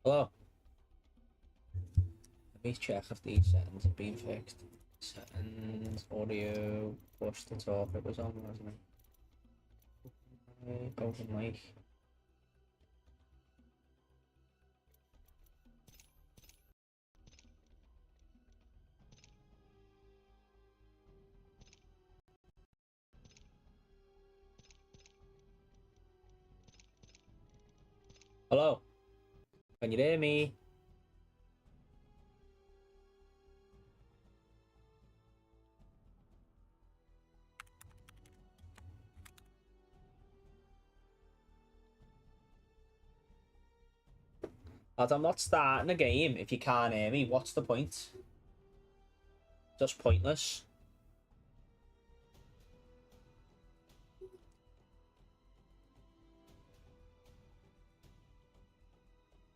Hello. Let me check if these settings have been fixed. Settings, audio, push to talk. It was on, wasn't it? Open mic. Hello. Can you hear me? Lad, I'm not starting a game if you can't hear me. What's the point? Just pointless.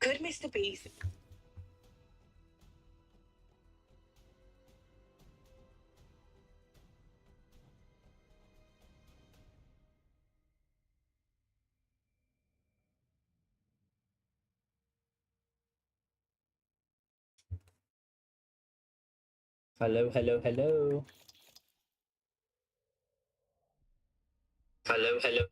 Could Mr. Beast... Hello, hello, hello. Hello, hello.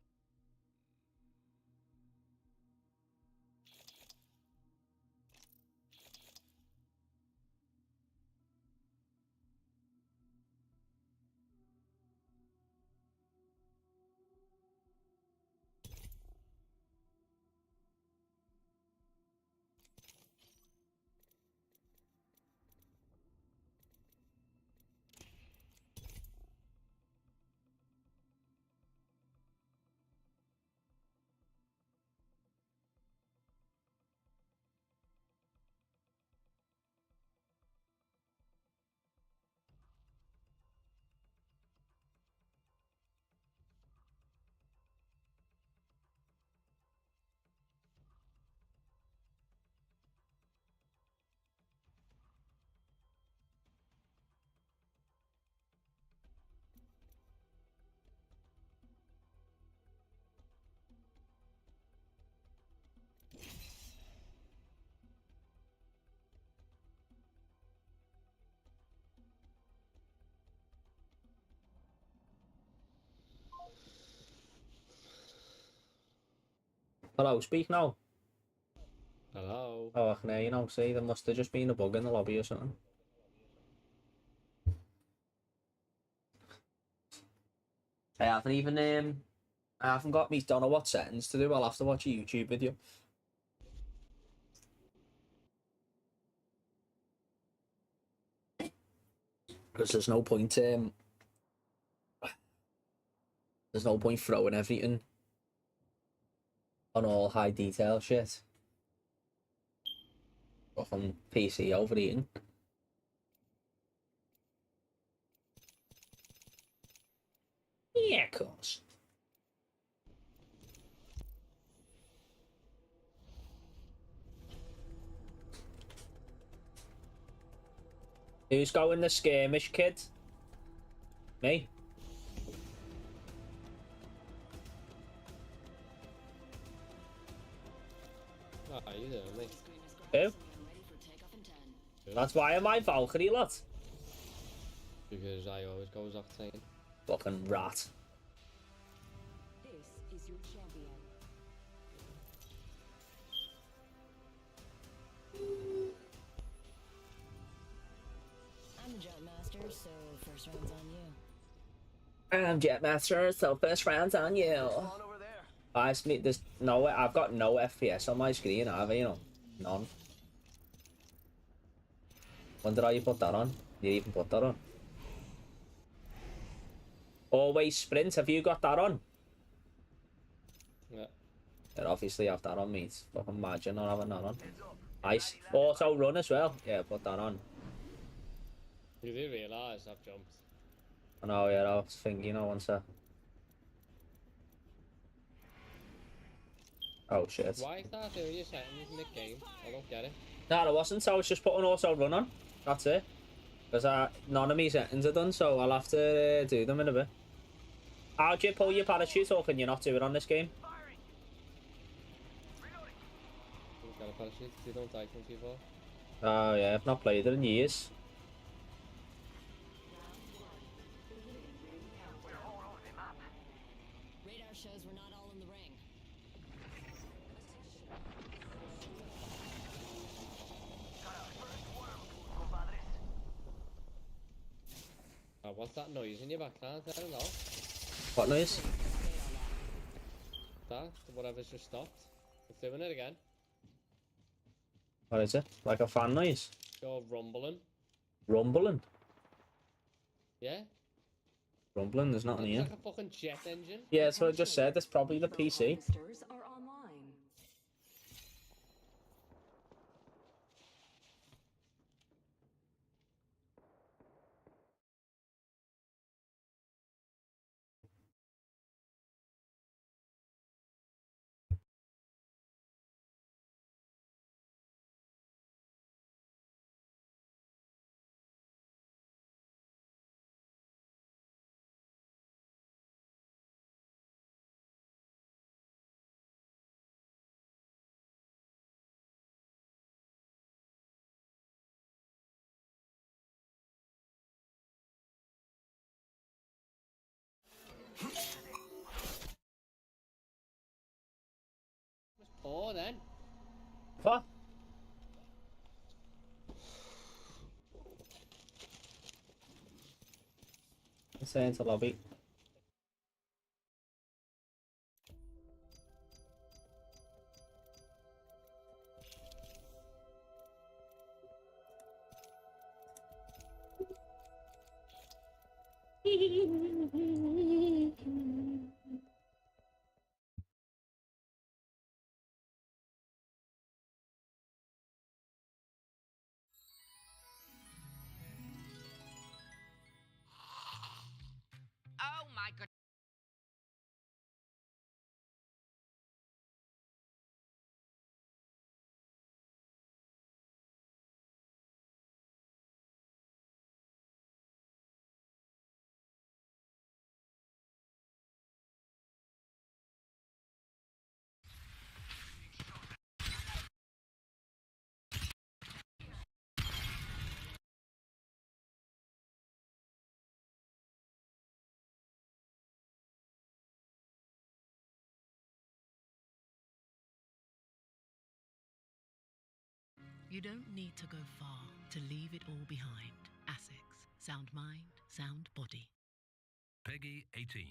Hello, speak now. Hello. Oh, I can hear you now. See, there must have just been a bug in the lobby or something. I haven't even I haven't got me don't know what settings to do. I'll have to watch a YouTube video. Because there's no point throwing everything on all high detail shit. Off on PC overeating. Yeah, of course. Who's going the skirmish, kid? Me? Oh, you doing me? Who? That's why am I Valkyrie, lot. Because I always goes off 10. Fucking rat. This is your champion. I'm the Jetmaster, so first round's on you. I'm Jetmaster, so first round's on you. I speak there's no I've got no FPS on my screen, have I, you know? None. When did I put that on? Did you even put that on? Always sprint, have you got that on? Yeah. Yeah, obviously have that on, mate. Fucking imagine not having that on. Nice. Auto run as well. Yeah, put that on. You do realise I've jumped. I know, yeah, I was thinking, you know, once Oh shit. Why is that doing your settings mid-game? I don't get it. No, it wasn't. I was just putting auto run on. That's it. Because none of my settings are done, so I'll have to do them in a bit. How'd you pull your parachute, or can you not do it on this game? You've got to parachute. You don't die from people. Oh yeah, I've not played it in years. Radar shows we're not all in the ring. What's that noise in your background? I don't know. What noise? That, whatever's just stopped. It's doing it again. What is it? Like a fan noise? You're rumbling. Rumbling? Yeah? Rumbling, there's nothing It's here. like a fucking jet engine. Yeah, that's what I just said. That's probably the PC. Harvesters are online. Oh, then. What? Let's say into lobby. Oh my god. You don't need to go far to leave it all behind. ASICS. Sound mind, sound body. Peggy 18.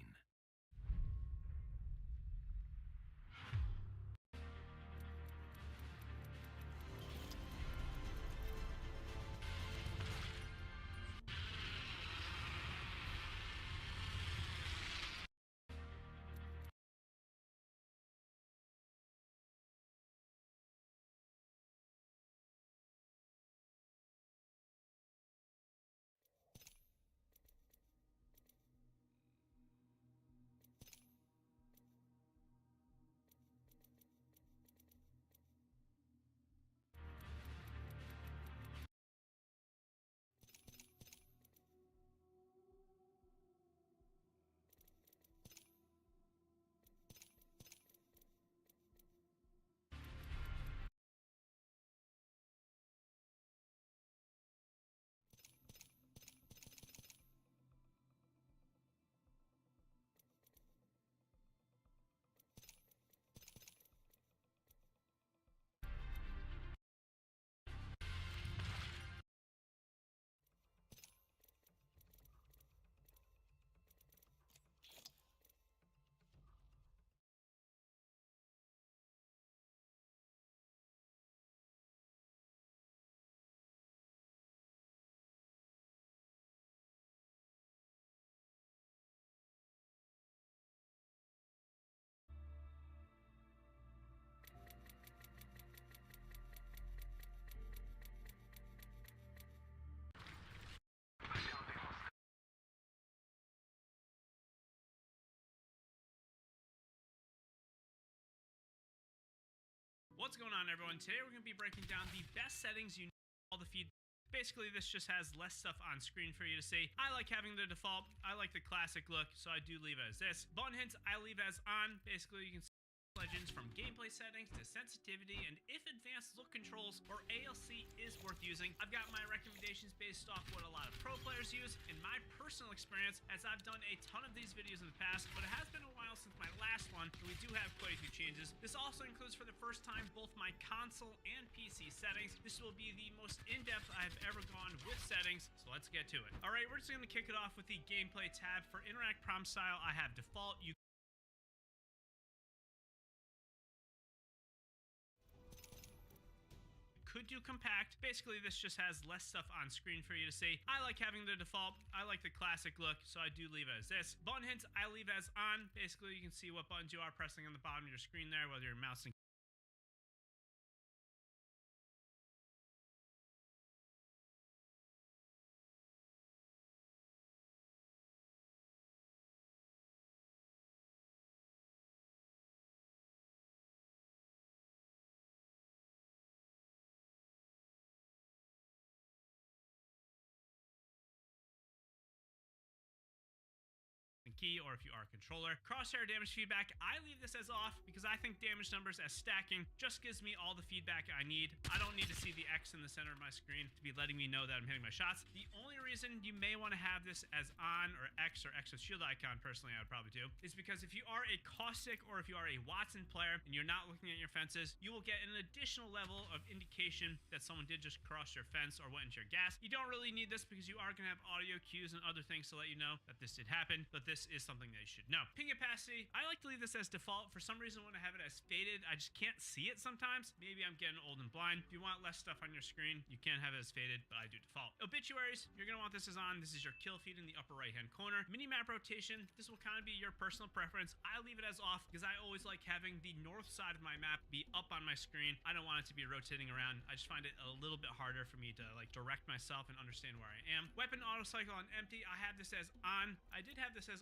What's going on, everyone? Today we're going to be breaking down the best settings you need all the feed. Basically, this just has less stuff on screen for you to see. I like having the default. I like the classic look, so I do leave it as this. Button hints, I leave as on. Basically, you can Legends, from gameplay settings to sensitivity, and if advanced look controls or ALC is worth using. I've got my recommendations based off what a lot of pro players use and my personal experience, as I've done a ton of these videos in the past, but it has been a while since my last one, and we do have quite a few changes. This also includes for the first time both my console and PC settings. This will be the most in-depth I've ever gone with settings, so let's get to it. Alright, we're just going to kick it off with the gameplay tab. For interact prom style, I have default. You could do compact. Basically, this just has less stuff on screen for you to see. I like having the default. I like the classic look, so I do leave it as this. Button hints, I leave as on. Basically, you can see what buttons you are pressing on the bottom of your screen there, whether you're mousing. Key, or if you are a controller. Crosshair damage feedback, I leave this as off because I think damage numbers as stacking just gives me all the feedback I need. I don't need to see the X in the center of my screen to be letting me know that I'm hitting my shots. The only reason you may want to have this as on or X with shield icon, personally I would probably do, is because if you are a Caustic or if you are a Wattson player and you're not looking at your fences, you will get an additional level of indication that someone did just cross your fence or went into your gas. You don't really need this because you are going to have audio cues and other things to let you know that this did happen, but this is something that you should know. Ping opacity, I like to leave this as default. For some reason, when I have it as faded, I just can't see it sometimes. Maybe I'm getting old and blind. If you want less stuff on your screen, you can have it as faded, but I do default. Obituaries, you're going to want this as on. This is your kill feed in the upper right-hand corner. Minimap rotation, this will kind of be your personal preference. I leave it as off because I always like having the north side of my map be up on my screen. I don't want it to be rotating around. I just find it a little bit harder for me to like direct myself and understand where I am. Weapon auto cycle on empty, I have this as on. I did have this as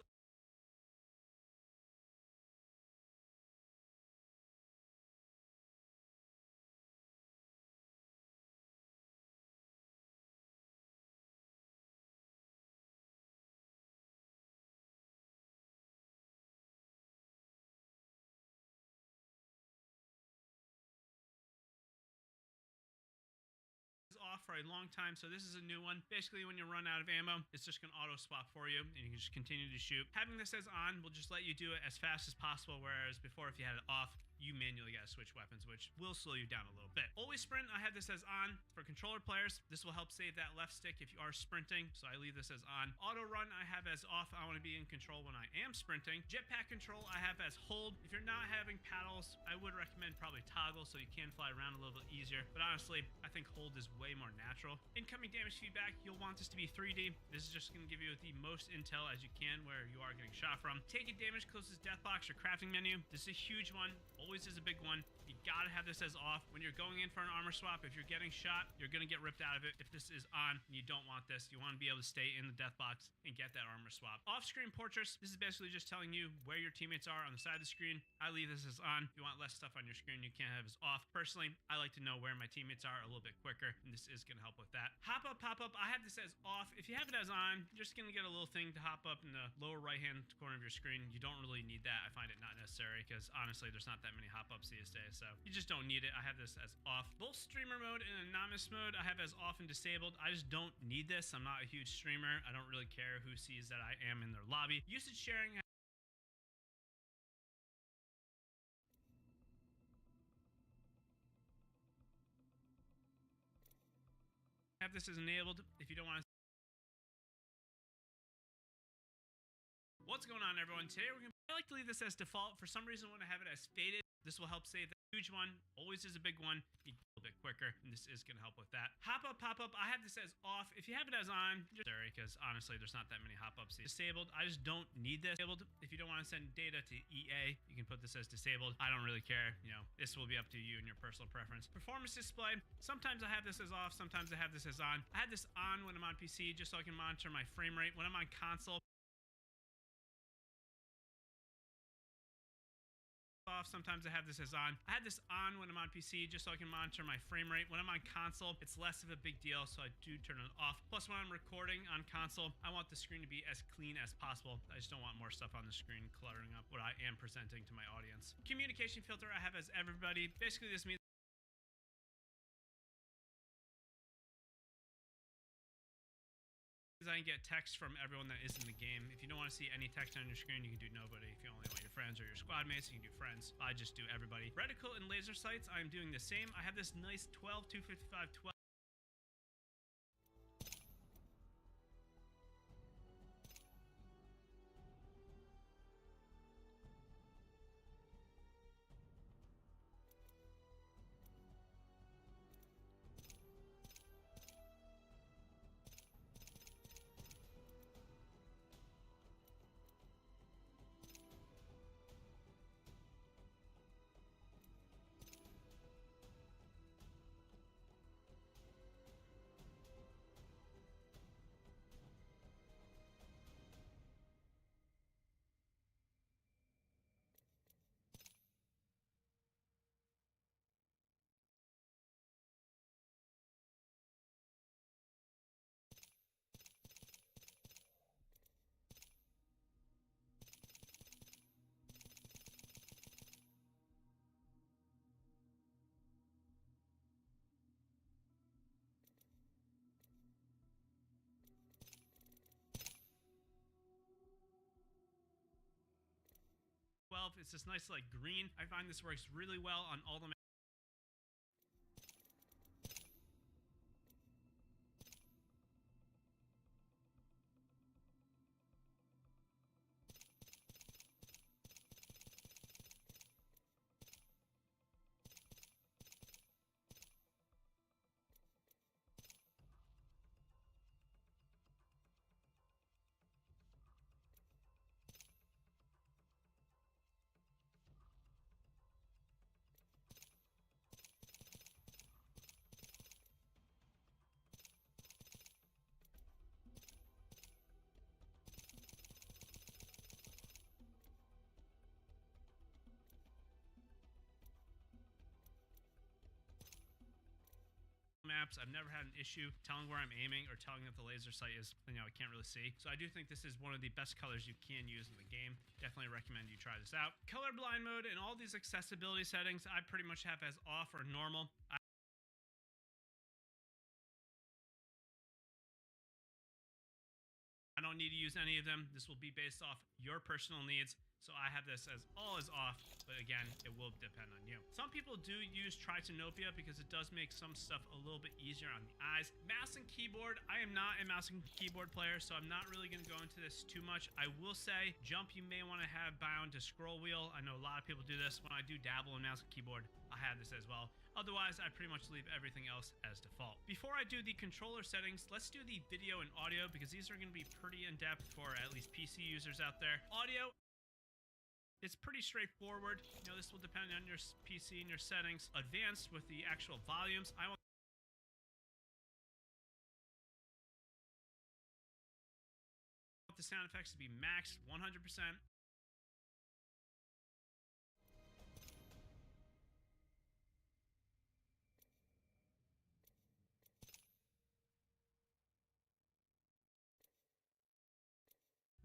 off for a long time, so this is a new one. Basically, when you run out of ammo, it's just gonna auto swap for you and you can just continue to shoot. Having this as on will just let you do it as fast as possible, whereas before, if you had it off, you manually gotta switch weapons, which will slow you down a little bit. Always sprint, I have this as on. For controller players, this will help save that left stick if you are sprinting, so I leave this as on. Auto run, I have as off. I want to be in control when I am sprinting. Jetpack control, I have as hold. If you're not having paddles, I would recommend probably toggle so you can fly around a little bit easier, but honestly, I think hold is way more natural. Incoming damage feedback, you'll want this to be 3D. This is just gonna give you the most intel as you can where you are getting shot from. Taking damage closest death box or crafting menu. This is a huge one, always is a big one. You gotta have this as off. When you're going in for an armor swap, if you're getting shot, you're gonna get ripped out of it. If this is on, you don't want this. You want to be able to stay in the death box and get that armor swap. Off-screen portraits, this is basically just telling you where your teammates are on the side of the screen. I leave this as on. If you want less stuff on your screen, you can't have this off. Personally, I like to know where my teammates are a little bit quicker, and this is gonna help with that. Hop up, pop up, I have this as off. If you have it as on, you're just gonna get a little thing to hop up in the lower right-hand corner of your screen. You don't really need that. I find it not necessary because honestly, there's not that many hop-ups these days, so you just don't need it. I have this as off. Both streamer mode and anonymous mode, I have as off and disabled. I just don't need this. I'm not a huge streamer. I don't really care who sees that I am in their lobby. Usage sharing, have this as enabled if you don't want to. What's going on, everyone? Today I like to leave this as default. For some reason, when I have it as faded, this will help save that huge one. Always is a big one. You get a little bit quicker, and this is going to help with that. Hop up, pop up, I have this as off. If you have it as on, just sorry, because honestly, there's not that many hop ups. Disabled, I just don't need this. Disabled, if you don't want to send data to EA, you can put this as disabled. I don't really care. You know, this will be up to you and your personal preference. Performance display, sometimes I have this as off, sometimes I have this as on. I had this on when I'm on PC just so I can monitor my frame rate. When I'm on console, off. Sometimes I have this as on. I had this on when I'm on PC just so I can monitor my frame rate. When I'm on console, it's less of a big deal, so I do turn it off. Plus, when I'm recording on console, I want the screen to be as clean as possible. I just don't want more stuff on the screen cluttering up what I am presenting to my audience. Communication filter I have as everybody. Basically, this means I can get text from everyone that is in the game. If you don't want to see any text on your screen, you can do nobody. If you only want your friends or your squad mates, you can do friends. I just do everybody. Reticle and laser sights, I'm doing the same. I have this nice 12, 255, 12. It's this nice like green. I find this works really well on all the maps. I've never had an issue telling where I'm aiming or telling that the laser sight is, I can't really see. So I do think this is one of the best colors you can use in the game. Definitely recommend you try this out. Colorblind mode and all these accessibility settings I pretty much have as off or normal. I don't need to use any of them. This will be based off your personal needs. So I have this as all is off, but again, it will depend on you. Some people do use Tritanopia because it does make some stuff a little bit easier on the eyes. Mouse and keyboard, I am not a mouse and keyboard player, so I'm not really going to go into this too much. I will say, jump you may want to have bound to scroll wheel. I know a lot of people do this. When I do dabble in mouse and keyboard, I have this as well. Otherwise, I pretty much leave everything else as default. Before I do the controller settings, let's do the video and audio because these are going to be pretty in-depth for at least PC users out there. Audio, it's pretty straightforward. This will depend on your PC and your settings. Advanced with the actual volumes. I want the sound effects to be maxed 100%.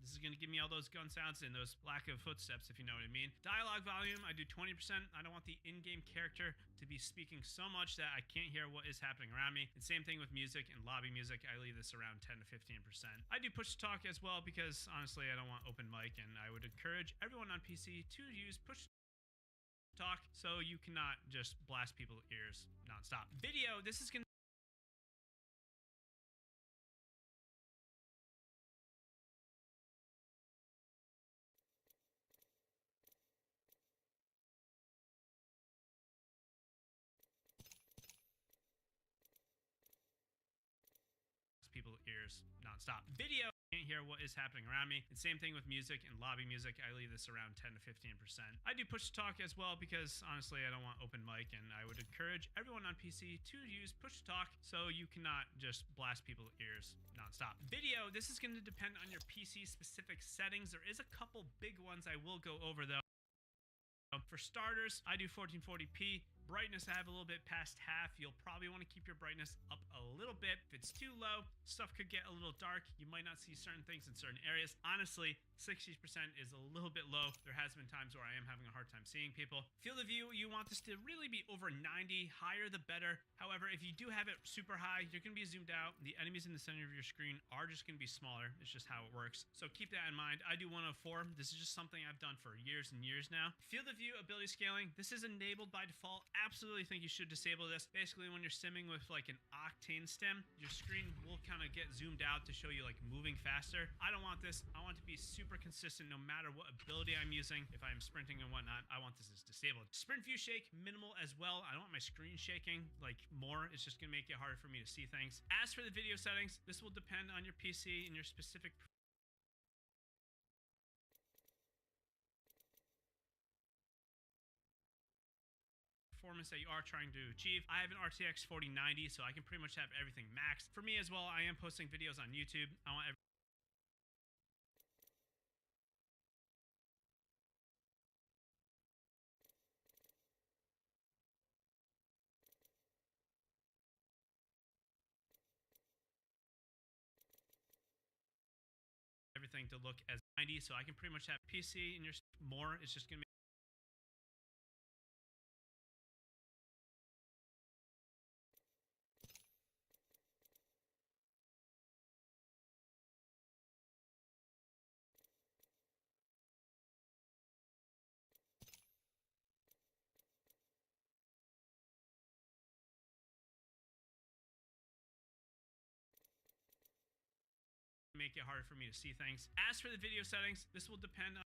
This is going to give me all those gun sounds and those lack of footsteps, if you know what I mean. Dialogue volume, I do 20%. I don't want the in-game character to be speaking so much that I can't hear what is happening around me. And same thing with music and lobby music. I leave this around 10 to 15%. I do push to talk as well because honestly, I don't want open mic, and I would encourage everyone on PC to use push to talk so you cannot just blast people's ears nonstop. Video, this is going to people's ears nonstop. Video, can't hear what is happening around me. And same thing with music and lobby music. I leave this around 10 to 15%. I do push to talk as well because honestly, I don't want open mic, and I would encourage everyone on PC to use push to talk so you cannot just blast people's ears nonstop. Video, this is going to depend on your PC specific settings. There is a couple big ones I will go over though. For starters, I do 1440p. Brightness, I have a little bit past half. You'll probably want to keep your brightness up a little bit. If it's too low, stuff could get a little dark. You might not see certain things in certain areas. Honestly, 60% is a little bit low. There has been times where I am having a hard time seeing people. Field of view, you want this to really be over 90. Higher the better. However, if you do have it super high, you're going to be zoomed out. The enemies in the center of your screen are just going to be smaller. It's just how it works. So keep that in mind. I do 104. This is just something I've done for years and years now. Field of view, ability scaling. This is enabled by default. Absolutely think you should disable this. Basically, when you're simming with like an Octane stem, your screen will kind of get zoomed out to show you like moving faster. I don't want this. I want it to be super consistent no matter what ability I'm using. If I'm sprinting and whatnot, I want this as disabled. Sprint view shake, minimal as well. I don't want my screen shaking like more. It's just gonna make it harder for me to see things. As for the video settings, this will depend on your PC and your specific performance that you are trying to achieve. I have an RTX 4090, so I can pretty much have everything maxed. For me as well, I am posting videos on YouTube. I want everything to look as 90, so I can pretty much have PC and your more. It's just gonna make it harder for me to see things. As for the video settings, this will depend on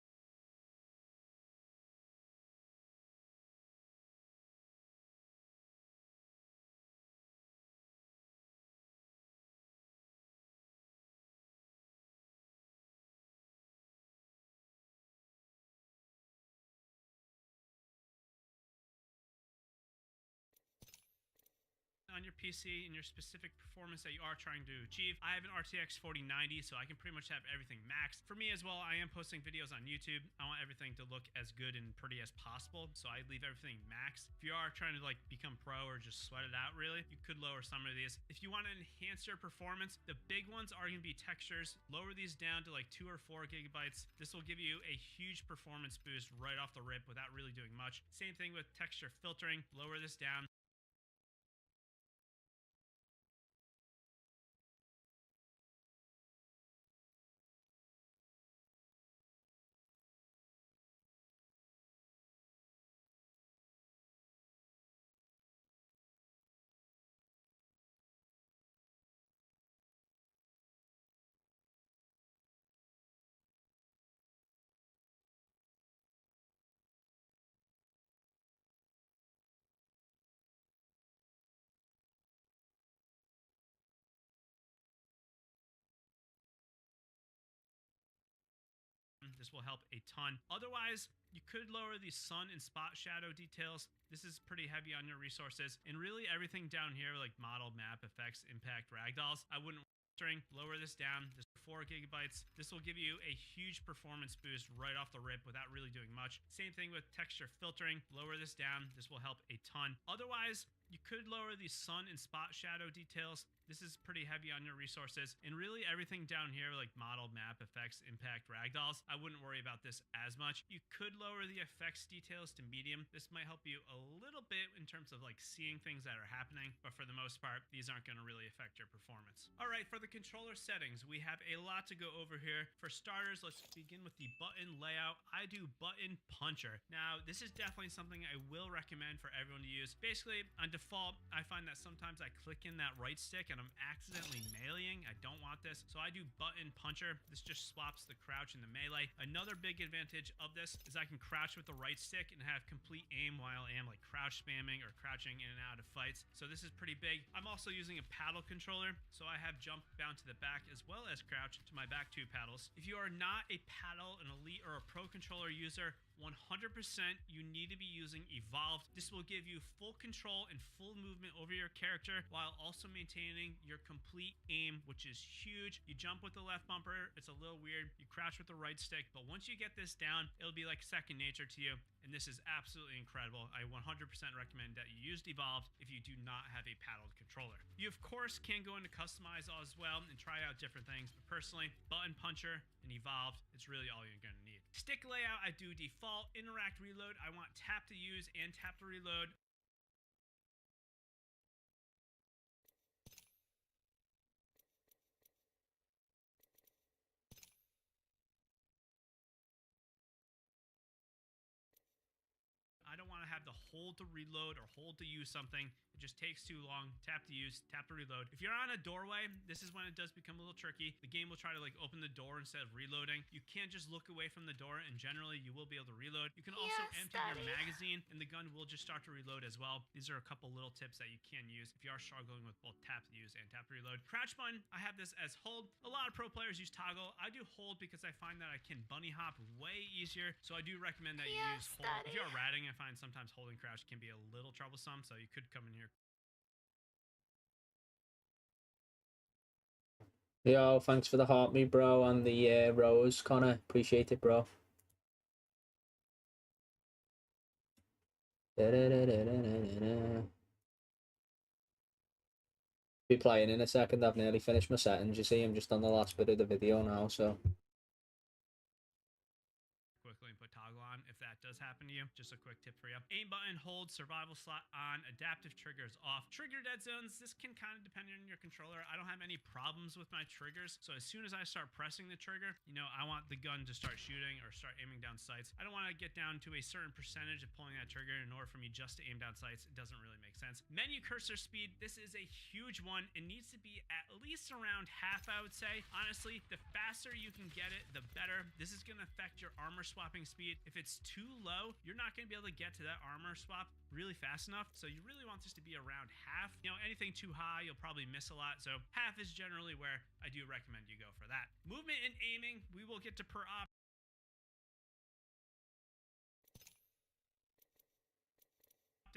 your PC and your specific performance that you are trying to achieve. I have an RTX 4090, so I can pretty much have everything maxed. For me as well, I am posting videos on YouTube. I want everything to look as good and pretty as possible, so I leave everything maxed. If you are trying to like become pro or just sweat it out really, you could lower some of these. If you want to enhance your performance, the big ones are going to be textures. Lower these down to like 2 or 4 gigabytes. This will give you a huge performance boost right off the rip without really doing much. Same thing with texture filtering. Lower this down. This will help a ton. Otherwise, you could lower the sun and spot shadow details. This is pretty heavy on your resources. And really everything down here, like model, map, effects, impact, ragdolls, I wouldn't lower this down. This 4 gigabytes. This will give you a huge performance boost right off the rip without really doing much. Same thing with texture filtering. Lower this down. This will help a ton. Otherwise, you could lower the sun and spot shadow details. This is pretty heavy on your resources. And really everything down here, like model, map, effects, impact, ragdolls, I wouldn't worry about this as much. You could lower the effects details to medium. This might help you a little bit in terms of like seeing things that are happening, but for the most part, these aren't going to really affect your performance. All right, for the controller settings, we have a lot to go over here. For starters, let's begin with the button layout. I do button puncher. Now, this is definitely something I will recommend for everyone to use. Basically, on default, I find that sometimes I click in that right stick and I'm accidentally meleeing. I don't want this, so I do button puncher. This just swaps the crouch and the melee. Another big advantage of this is I can crouch with the right stick and have complete aim while I am like crouch spamming or crouching in and out of fights. So this is pretty big. I'm also using a paddle controller, so I have jump bound to the back as well as crouch to my back 2 paddles. If you are not a paddle, an elite, or a pro controller user, 100% you need to be using Evolved. This will give you full control and full movement over your character while also maintaining your complete aim, which is huge. You jump with the left bumper, it's a little weird. You crouch with the right stick, but once you get this down, it'll be like second nature to you. And this is absolutely incredible. I 100% recommend that you use Devolved if you do not have a paddled controller. You of course can go into customize as well and try out different things, but personally, button puncher and Evolved, it's really all you're gonna need. Stick layout, I do default. Interact reload, I want tap to use and tap to reload. I don't want to have to hold to reload or hold to use something. It just takes too long. Tap to use, tap to reload. If you're on a doorway, this is when it does become a little tricky. The game will try to like open the door instead of reloading. You can't just look away from the door, and generally you will be able to reload. You can also empty your magazine, and the gun will just start to reload as well. These are a couple little tips that you can use if you are struggling with both tap to use and tap to reload. Crouch button, I have this as hold. A lot of pro players use toggle. I do hold because I find that I can bunny hop way easier, so I do recommend that you use hold. If you're ratting, I find sometimes holding crouch can be a little troublesome, so you could come in here. Yo, thanks for the heart me, bro, and the rose, Connor. Appreciate it, bro. Be playing in a second. I've nearly finished my settings. You see, I'm just on the last bit of the video now, so. Quickly and put toggle on if that does happen to you. Just a quick tip for you. Aim button, hold, survival slot on, adaptive triggers off. Trigger dead zones, this can kind of depend on your controller. I don't have any problems with my triggers, so as soon as I start pressing the trigger, you know, I want the gun to start shooting or start aiming down sights. I don't want to get down to a certain percentage of pulling that trigger in order for me just to aim down sights. It doesn't really make sense. Menu cursor speed, this is a huge one. It needs to be at least around half, I would say. Honestly, the faster you can get it, the better. This is going to affect your armor swapping speed. If it's too low, you're not going to be able to get to that armor swap really fast enough. So you really want this to be around half. You know, anything too high, you'll probably miss a lot. So half is generally where I do recommend you go for that. Movement and aiming, we will get to per op.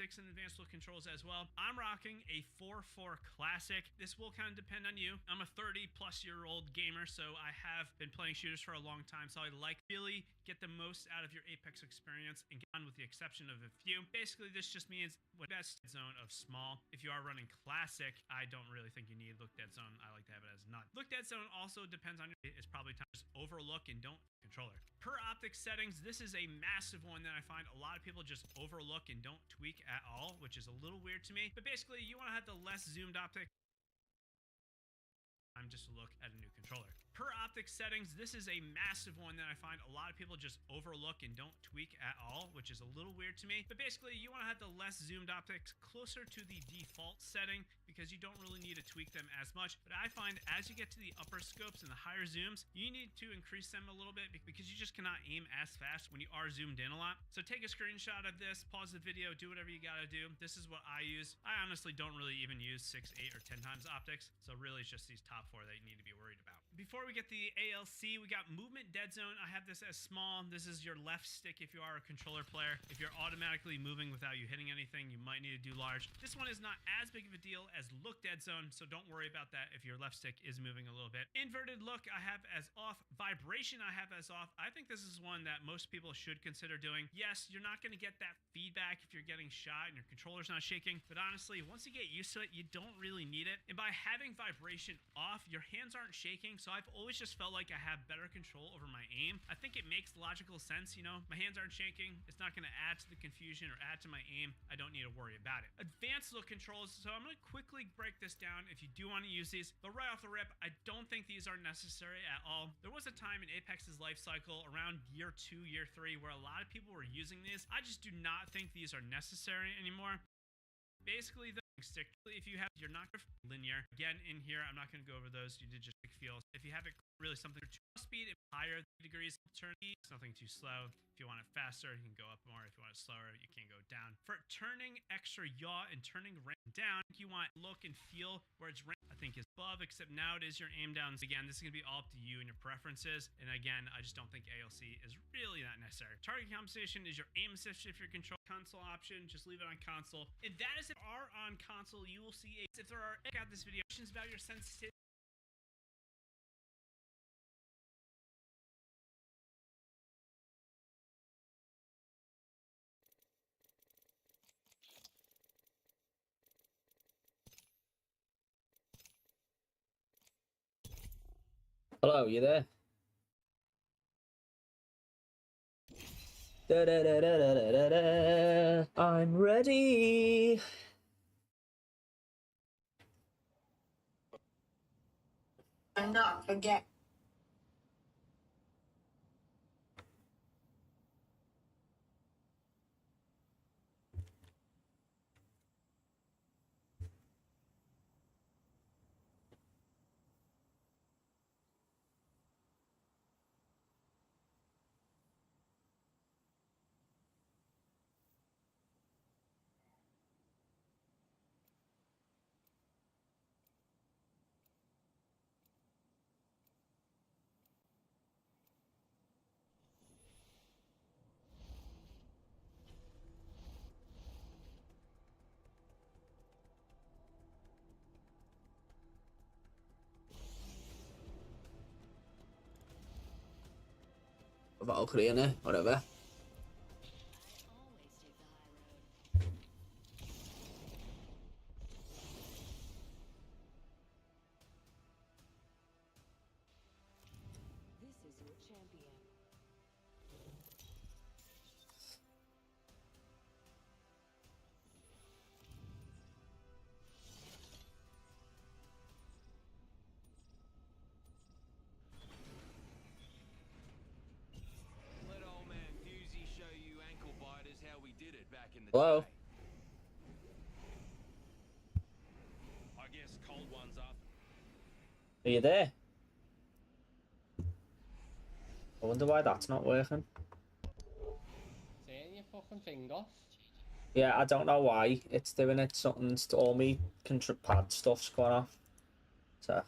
And advanced look controls as well. I'm rocking a 4.4 classic. This will kind of depend on you. I'm a 30-plus-year-old gamer, so I have been playing shooters for a long time, so I like really get the most out of your Apex experience and get on with the exception of a few. Basically, this just means what best zone of small. If you are running classic, I don't really think you need look dead zone. I like to have it as none. Look dead zone also depends on your, it's probably time to just overlook and don't controller. Per optic settings, this is a massive one that I find a lot of people just overlook and don't tweak at all, which is a little weird to me. But basically, you want to have the less zoomed optic. I'm just to look at a new controller. Per optic settings, this is a massive one that I find a lot of people just overlook and don't tweak at all, which is a little weird to me. But basically, you want to have the less zoomed optics closer to the default setting because you don't really need to tweak them as much. But I find as you get to the upper scopes and the higher zooms, you need to increase them a little bit because you just cannot aim as fast when you are zoomed in a lot. So take a screenshot of this, pause the video, do whatever you gotta do. This is what I use. I honestly don't really even use 6, 8, or 10 times optics. So really it's just these top 4 that you need to be worried about. Before we get the ALC, we got movement dead zone. I have this as small. This is your left stick if you are a controller player. If you're automatically moving without you hitting anything, you might need to do large. This one is not as big of a deal as look dead zone, so don't worry about that if your left stick is moving a little bit. Inverted look, I have as off. Vibration, I have as off. I think this is one that most people should consider doing. Yes, you're not going to get that feedback if you're getting shot and your controller's not shaking, but honestly, once you get used to it, you don't really need it. And by having vibration off, your hands aren't shaking, so I've always just felt like I have better control over my aim. I think it makes logical sense, you know? My hands aren't shaking. It's not going to add to the confusion or add to my aim. I don't need to worry about it. Advanced look controls. So I'm going to quickly break this down if you do want to use these. But right off the rip, I don't think these are necessary at all. There was a time in Apex's life cycle around year 2, year 3, where a lot of people were using these. I just do not think these are necessary anymore. Basically, the stick, if you have, you're not linear. Again, in here, I'm not going to go over those. You did just feel. If you have it really something too speed, higher degrees, turn nothing too slow. If you want it faster, you can go up more. If you want it slower, you can go down. For turning extra yaw and turning rank down, you want look and feel where it's rank, I think is above, except now it is your aim downs. Again, this is going to be all up to you and your preferences. And again, I just don't think ALC is really that necessary. Target compensation is your aim assist if your control. console option, just leave it on console. If that is if are on console, you will see if there are check out this video questions about your sensitivity. Hello, you there? Da, da, da, da, da, da, da. I'm ready. Do not forget. Valkyrie, innit? Whatever. This is your champion. Let old man Fusey show you ankle biters how we did it back in the Hello? day. I guess cold ones up. Are you there? I wonder why that's not working. Seeing your fucking finger. Yeah, I don't know why it's doing it. Something's all me pad stuff's going off. So.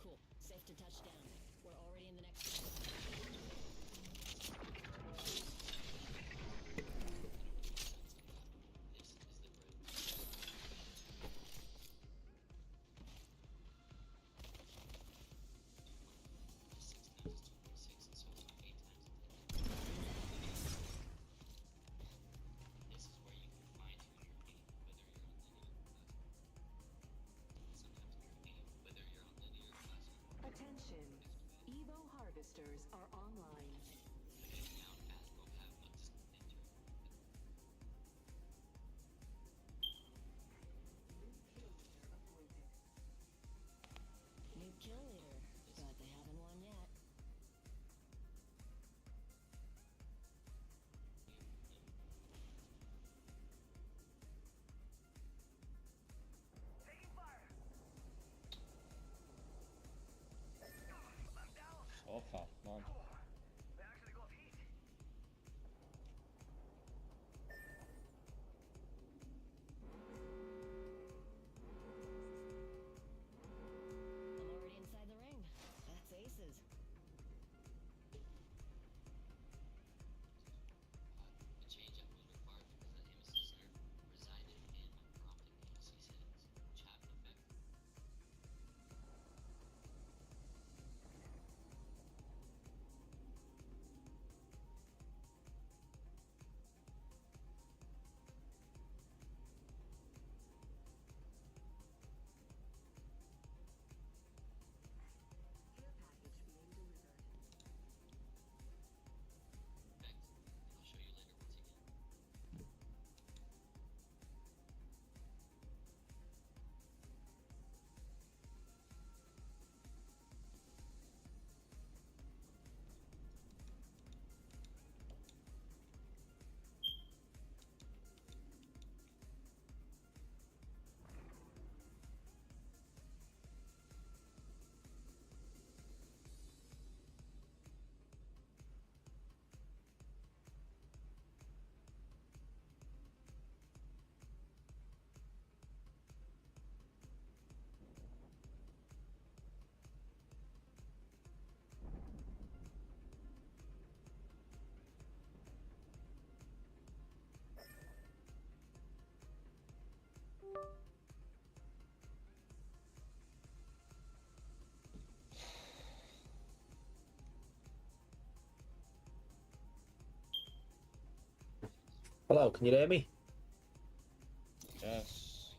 Cool. Safe to touch down. We're already in the next round. Attention. Evo harvesters are online. New kill leader, but they haven't won yet. So fast, man. Hello, can you hear me? Yes.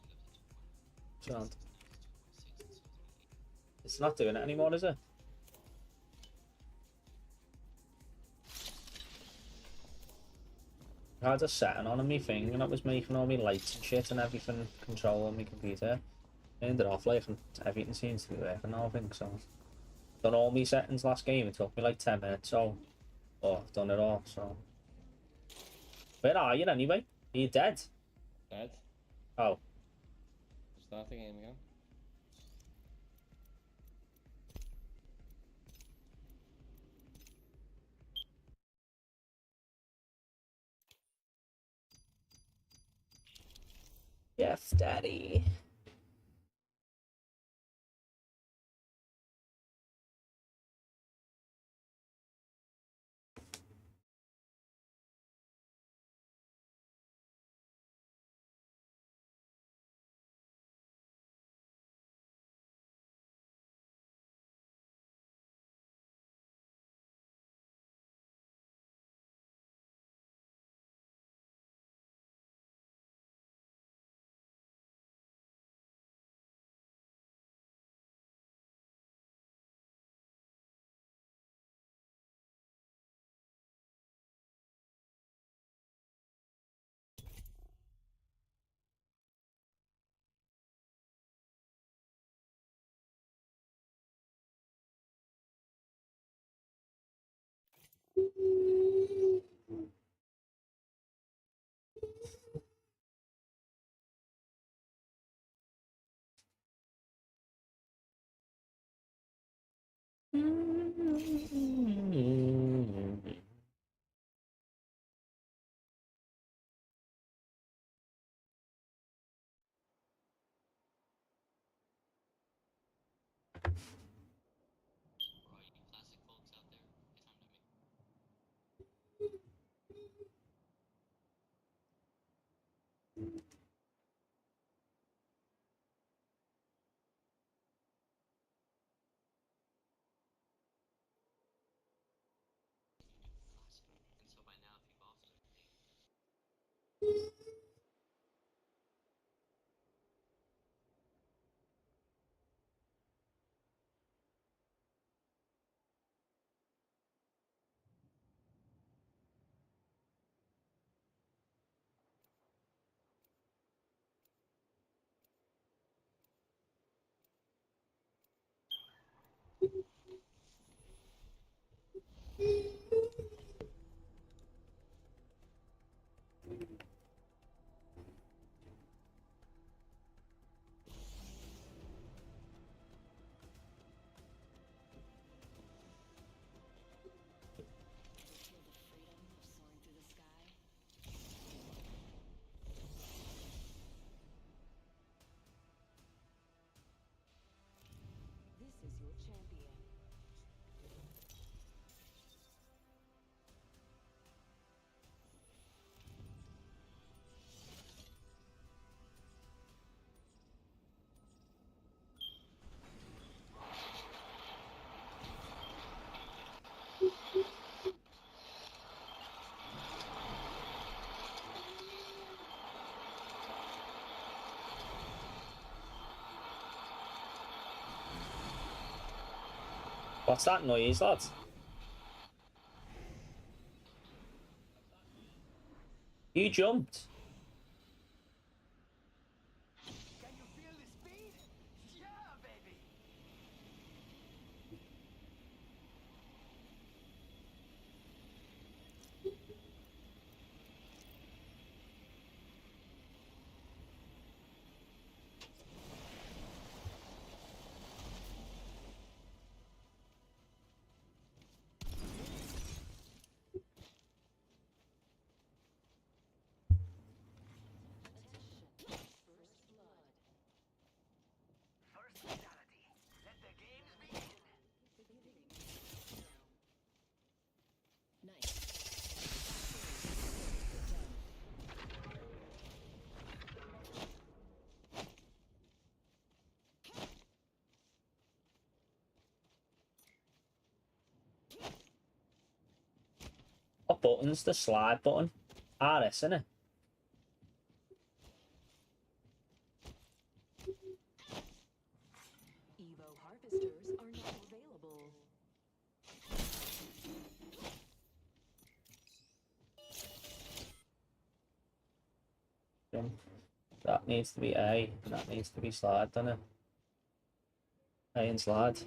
Sound. It's not doing it anymore, is it? I had a setting on my thing and it was making all my lights and shit and everything control on my computer. I turned it off like and everything seems to be working now, I think so. Done all my settings last game, it took me like 10 minutes, so I've done it all, so. Where are you anyway? Are you dead? Dead. Oh. Start the game again. Yes, daddy. Feel the freedom soaring through the sky? This is your champion. What's that noise, lad? You jumped. Can you feel the speed? Yeah, baby. First fatality. Let the games begin. Nice. Good job. What button's the slide button? RS, isn't it? Jump. That needs to be A, and that needs to be slide, doesn't it? A and slide.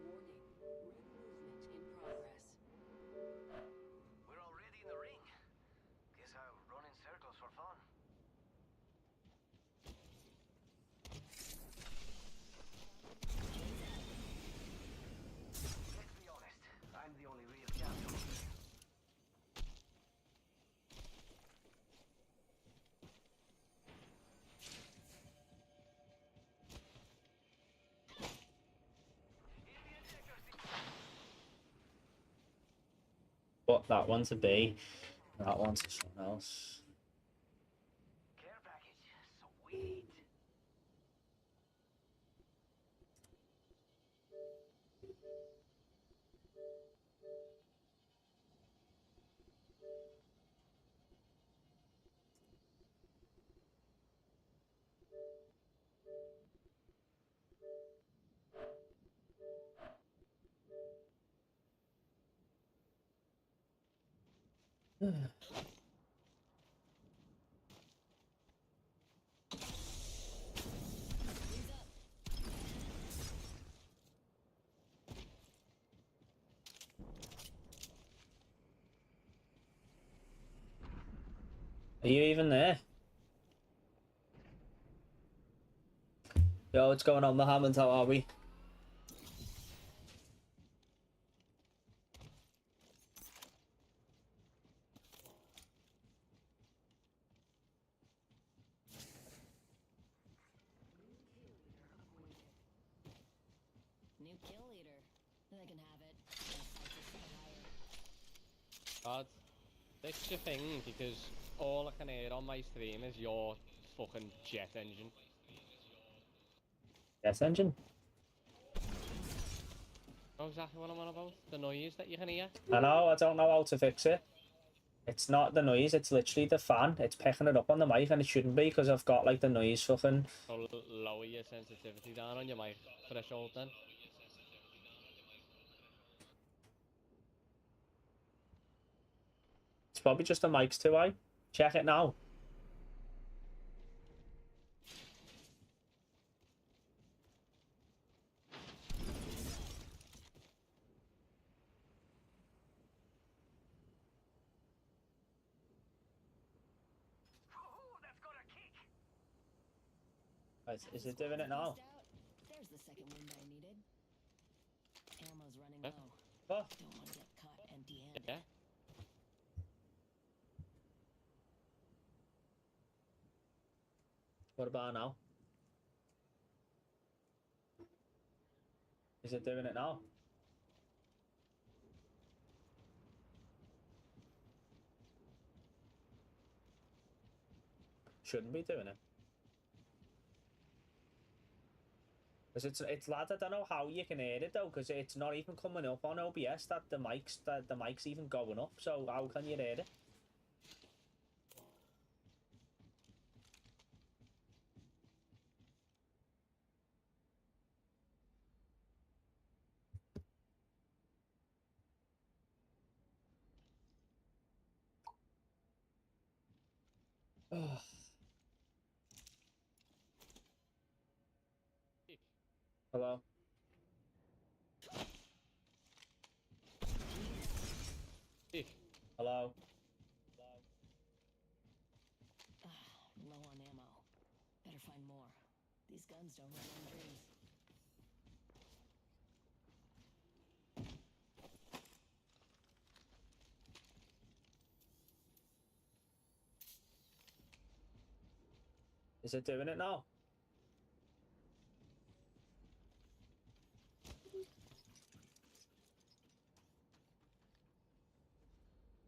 Warning. Red movement in progress. We're already in the ring. Guess I'll run in circles for fun. Let's be honest, I'm the only real champion. But that one's a B, and that one's something else. Care package, sweet. Are you even there? Yo, what's going on, Mohammed? How are we? New kill leader. They can have it. My sights are set higher. God, fix your thing, because all I can hear on my stream is your fucking jet engine. Yes, engine. Know exactly what I'm on about? The noise that you can hear? I know, I don't know how to fix it. It's not the noise, it's literally the fan. It's picking it up on the mic, and it shouldn't be, because I've got, like, the noise fucking... So lower your sensitivity down on your mic threshold then. It's probably just the mic's too high. Check it now. Ooh, that's got a kick. Is it doing it now? There's the second wind I needed. Ammo's running Huh? low. Oh, Don't want to get caught empty-handed. Yeah? what about now? Is it doing it now? Shouldn't be doing it. Because it's lad, I don't know how you can hear it though, because it's not even coming up on OBS that the mic's even going up, so how can you hear it? Hello? Hey, Hello? Low on ammo. Better find more. These guns don't run on dreams. Is it doing it now?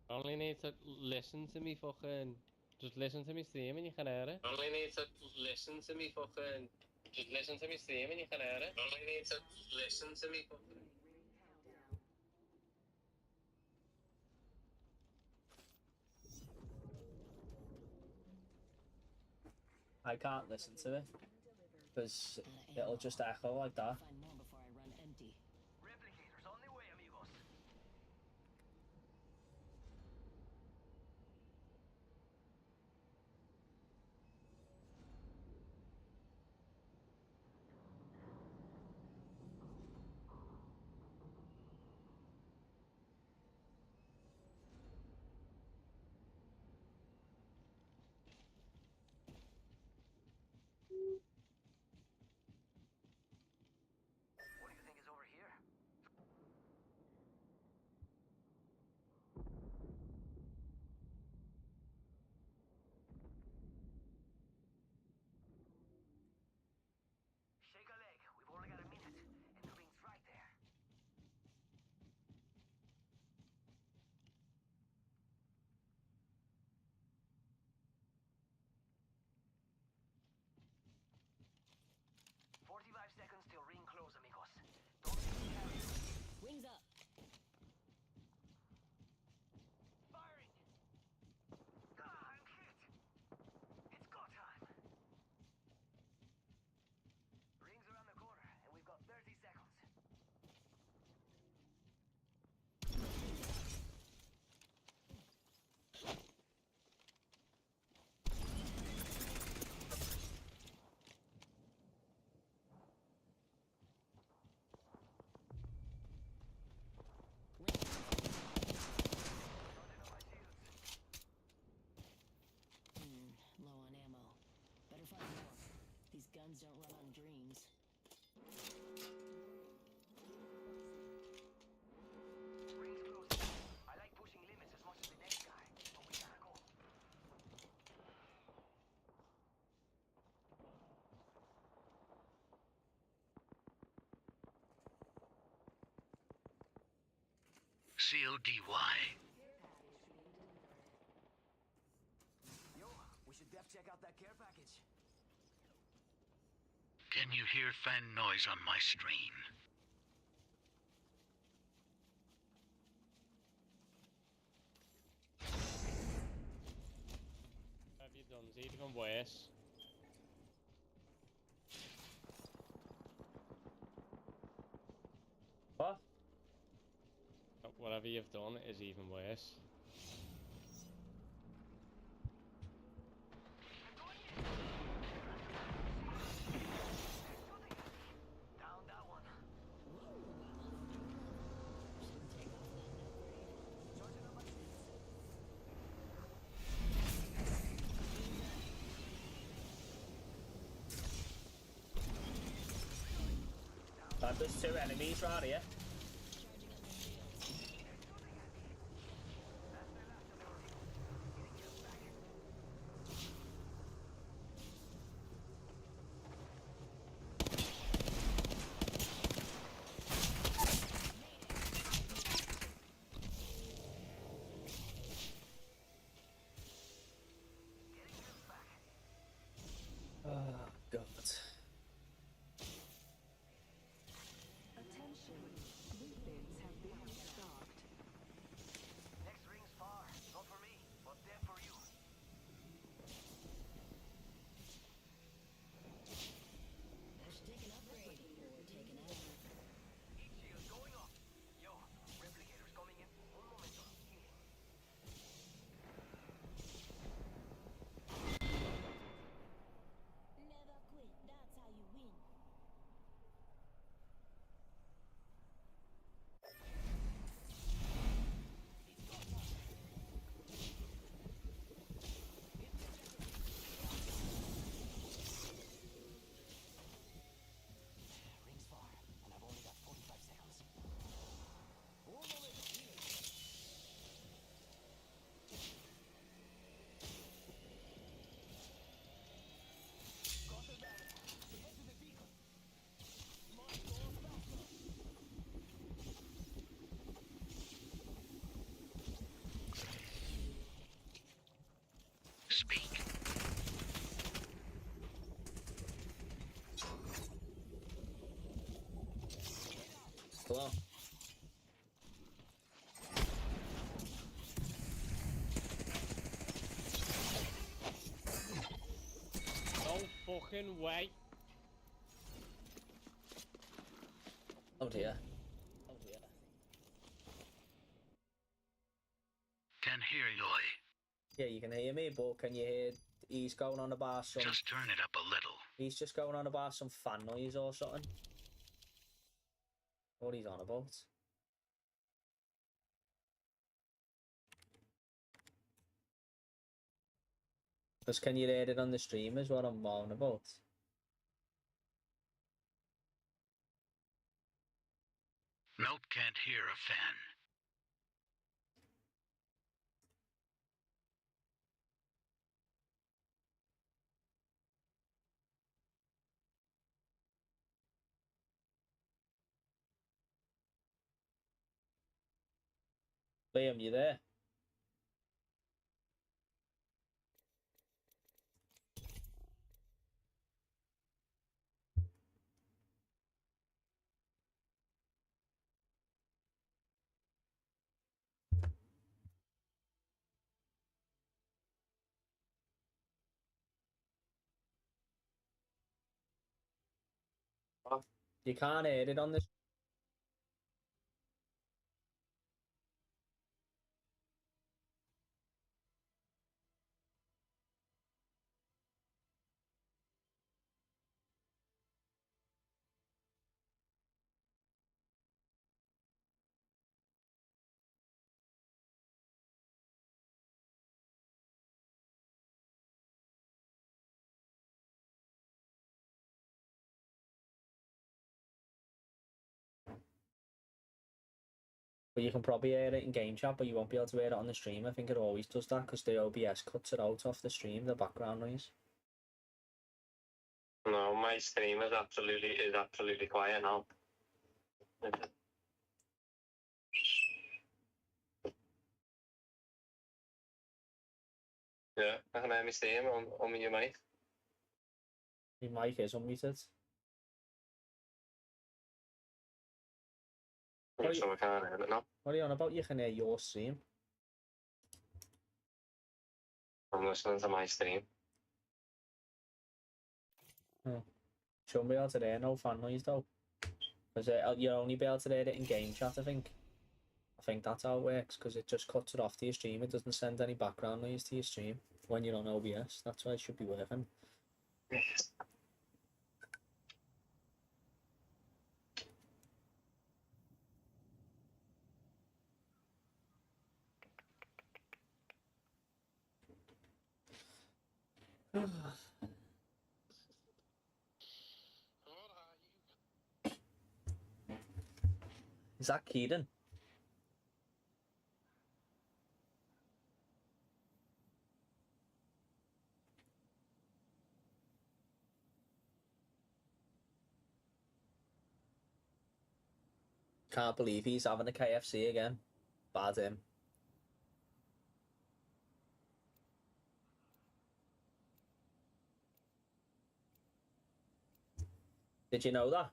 I only need to listen to me fucking Just listen to me stream and you can hear it. Only need to listen to me fucking... Just listen to me stream and you can hear it. Only need to listen to me fucking... I can't listen to it because it'll just echo like that. Find more before I run empty. Replicators on the way, amigos. What do you think is over here? Shake a leg. We've only got a minute, and the ring's right there. "45 seconds till ring close, amigos. Don't be carried. Wings up. Firing! Ah, I'm hit! It's go time! Ring's around the corner, and we've got 30 seconds. Low on ammo. Better find more. These guns don't run on dreams. Ring's closing. I like pushing limits as much as the next guy, but we gotta go. CODY. Yo, we should def check out that care package. Can you hear fan noise on my screen? What have you done? It's even worse. What? Whatever you've done is even worse. Down that one. Shouldn't take off without an upgrade. Charging up my shields. There's two enemies right here. Charging up my shields. Oh, God. Attention. Come on. No fucking way. Oh dear. Can hear you. Yeah, you can hear me, but can you hear he's going on about some... Just turn it up a little. He's just going on about some fan noise or something. What he's on about. Because can you hear it on the stream is what I'm on about. Nope, can't hear a fan. Liam, you there? You can't hear it on the... But you can probably hear it in game chat, but you won't be able to hear it on the stream. I think it always does that because the OBS cuts it out off the stream, the background noise. No, my stream is absolutely quiet now. Yeah, I can hear me stream on your mic. Your mic is unmuted. So I can't hear it now. What are you on about? You can hear your stream. I'm listening to my stream. Shouldn't be able to hear no fan noise though. Because you'll only be able to hear it in game chat, I think. I think that's how it works, because it just cuts it off to your stream. It doesn't send any background noise to your stream when you're on OBS. That's why it should be working. Is that Keaton? Can't believe he's having a KFC again. Bad him. Did you know that?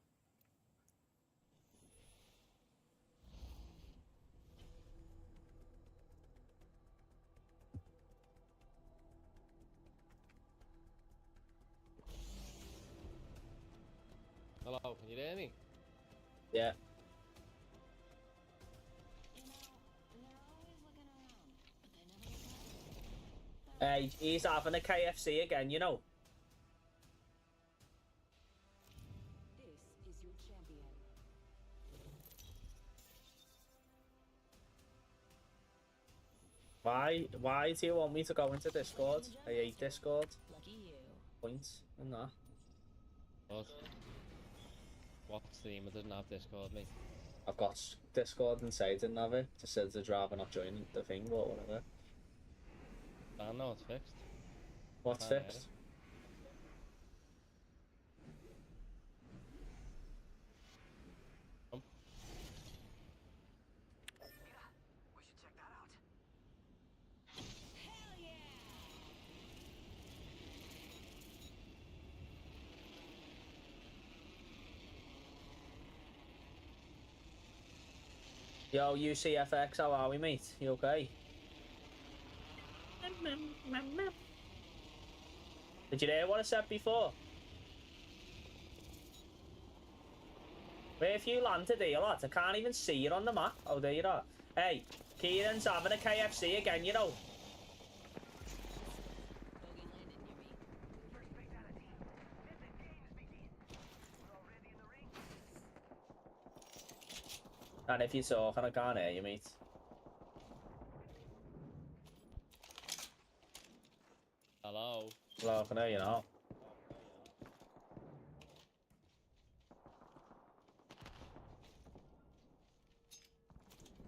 Hello, can you hear me? Yeah. Hey, he's having a KFC again, you know. This is your champion. Why do you want me to go into Discord? I hate Discord. Lucky you. Points and that. What stream? I didn't have Discord, mate. I've got Discord inside, didn't have it. Just says the driver not joining the thing, but whatever. I know it's fixed. What's Can't hear fixed? We should check that out. Yo, UCFX, how are we, mate? You okay? Did you hear what I said before? Where have you landed here, lads? I can't even see you on the map. Oh, there you are. Hey, Kieran's having a KFC again, you know. Bogey landed near me. First fatality. Listen, games begin. We're already in the ring. And if you're talking, I can't hear you, mate. Hello. Well, I can hear you now.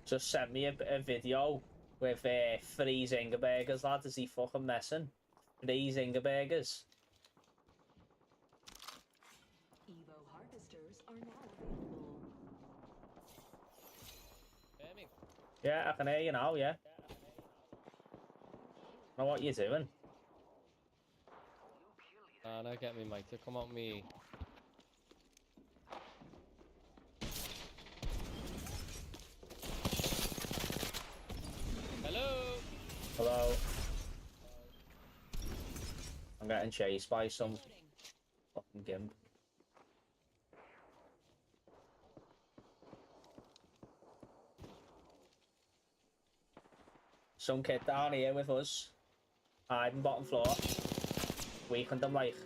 Just sent me a video with 3 Zinger burgers, lad. Is he fucking messing? 3 Zinger burgers. Evo harvesters are now available. Hear me? Yeah, I can hear you now, yeah. Know what you're doing. No, get me, mate. Come on me. Hello. Hello. I'm getting chased by some fucking gimp. Some kid down here with us. Hiding bottom floor. Weakened them like.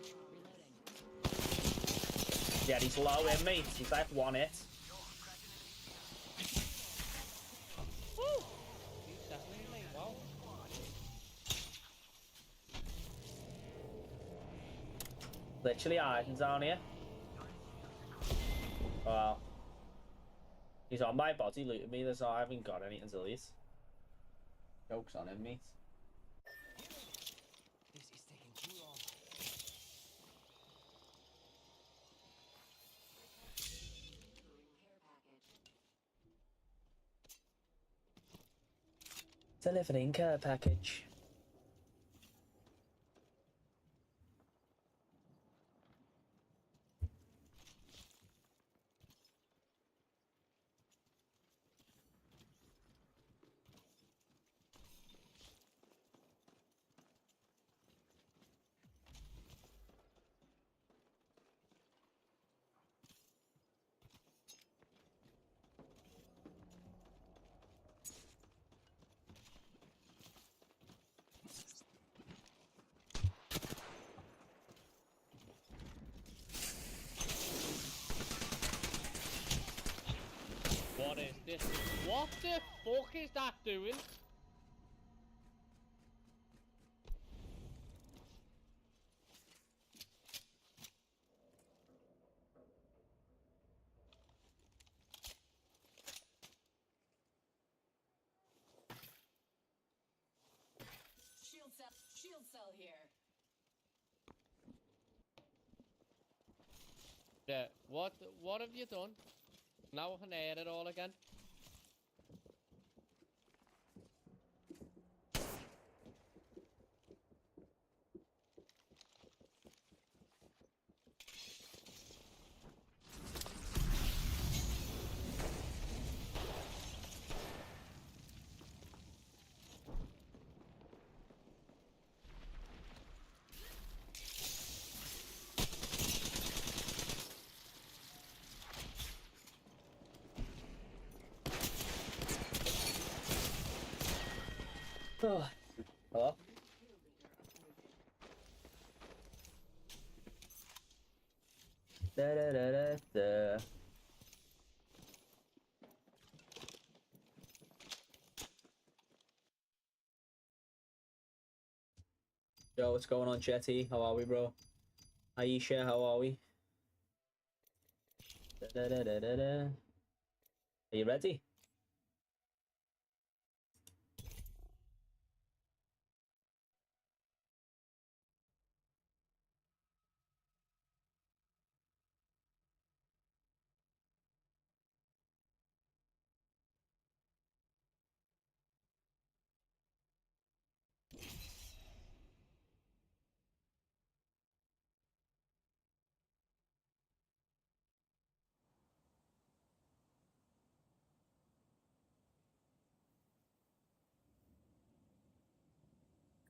Yeah, he's low in, mate. He's like 1 hit. Woo! He's definitely mate. Wow. Literally hiding down here. Well. He's on my body looting me. There's I haven't got anything to loot. Joke's on him, mate. This is taking too long. Delivering care package. What is this? What the fuck is that doing? Shield cell here. Yeah. What have you done? Now I can hear it all again. Hello? Da da da da da. Yo, what's going on, Jetty? How are we, bro? Aisha, how are we? Da da da da da da. Are you ready?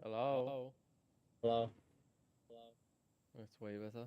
Hello? Hello. It's way with her.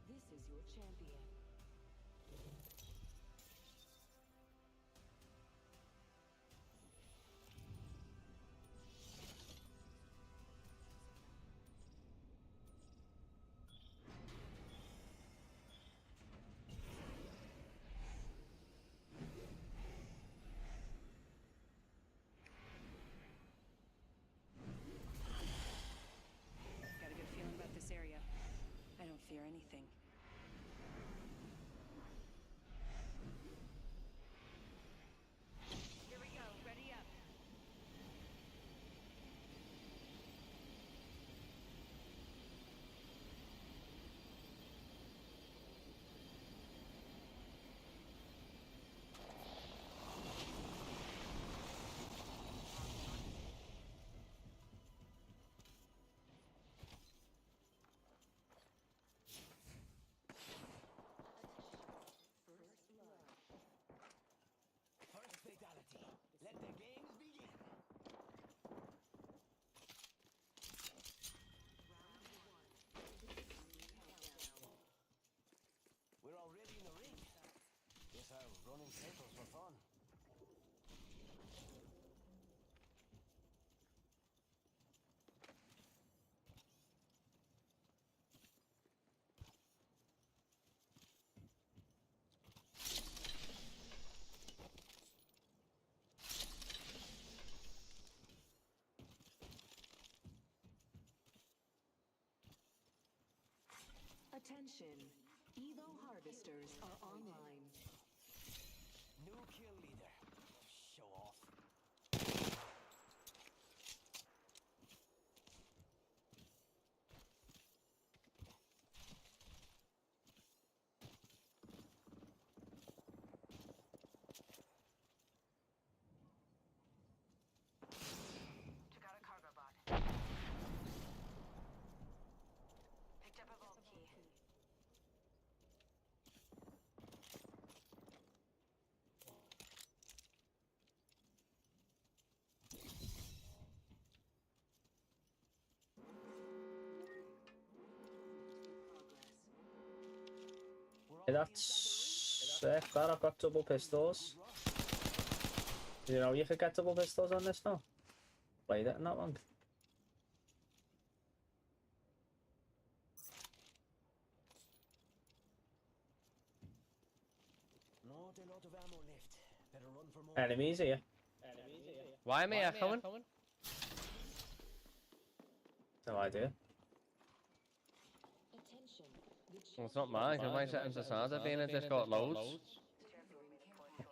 This is your champion. Got a good feeling about this area. I don't fear anything. Here we go. Ready up. First fatality. Let the games begin. We're already in the ring. Guess I'm running circles for fun. Attention. Evo harvesters are online. New kill leader. Show off. Took out a cargo bot. Picked up a vault key. Hey, that's sick. That I've got double pistols. You know, you could get double pistols on this now. Played it in that long. Not a lot of ammo left. Better run for more. Enemies here. Why am I echoing? No idea. Attention. Well, it's not mine, because my settings are sound have been in Discord loads.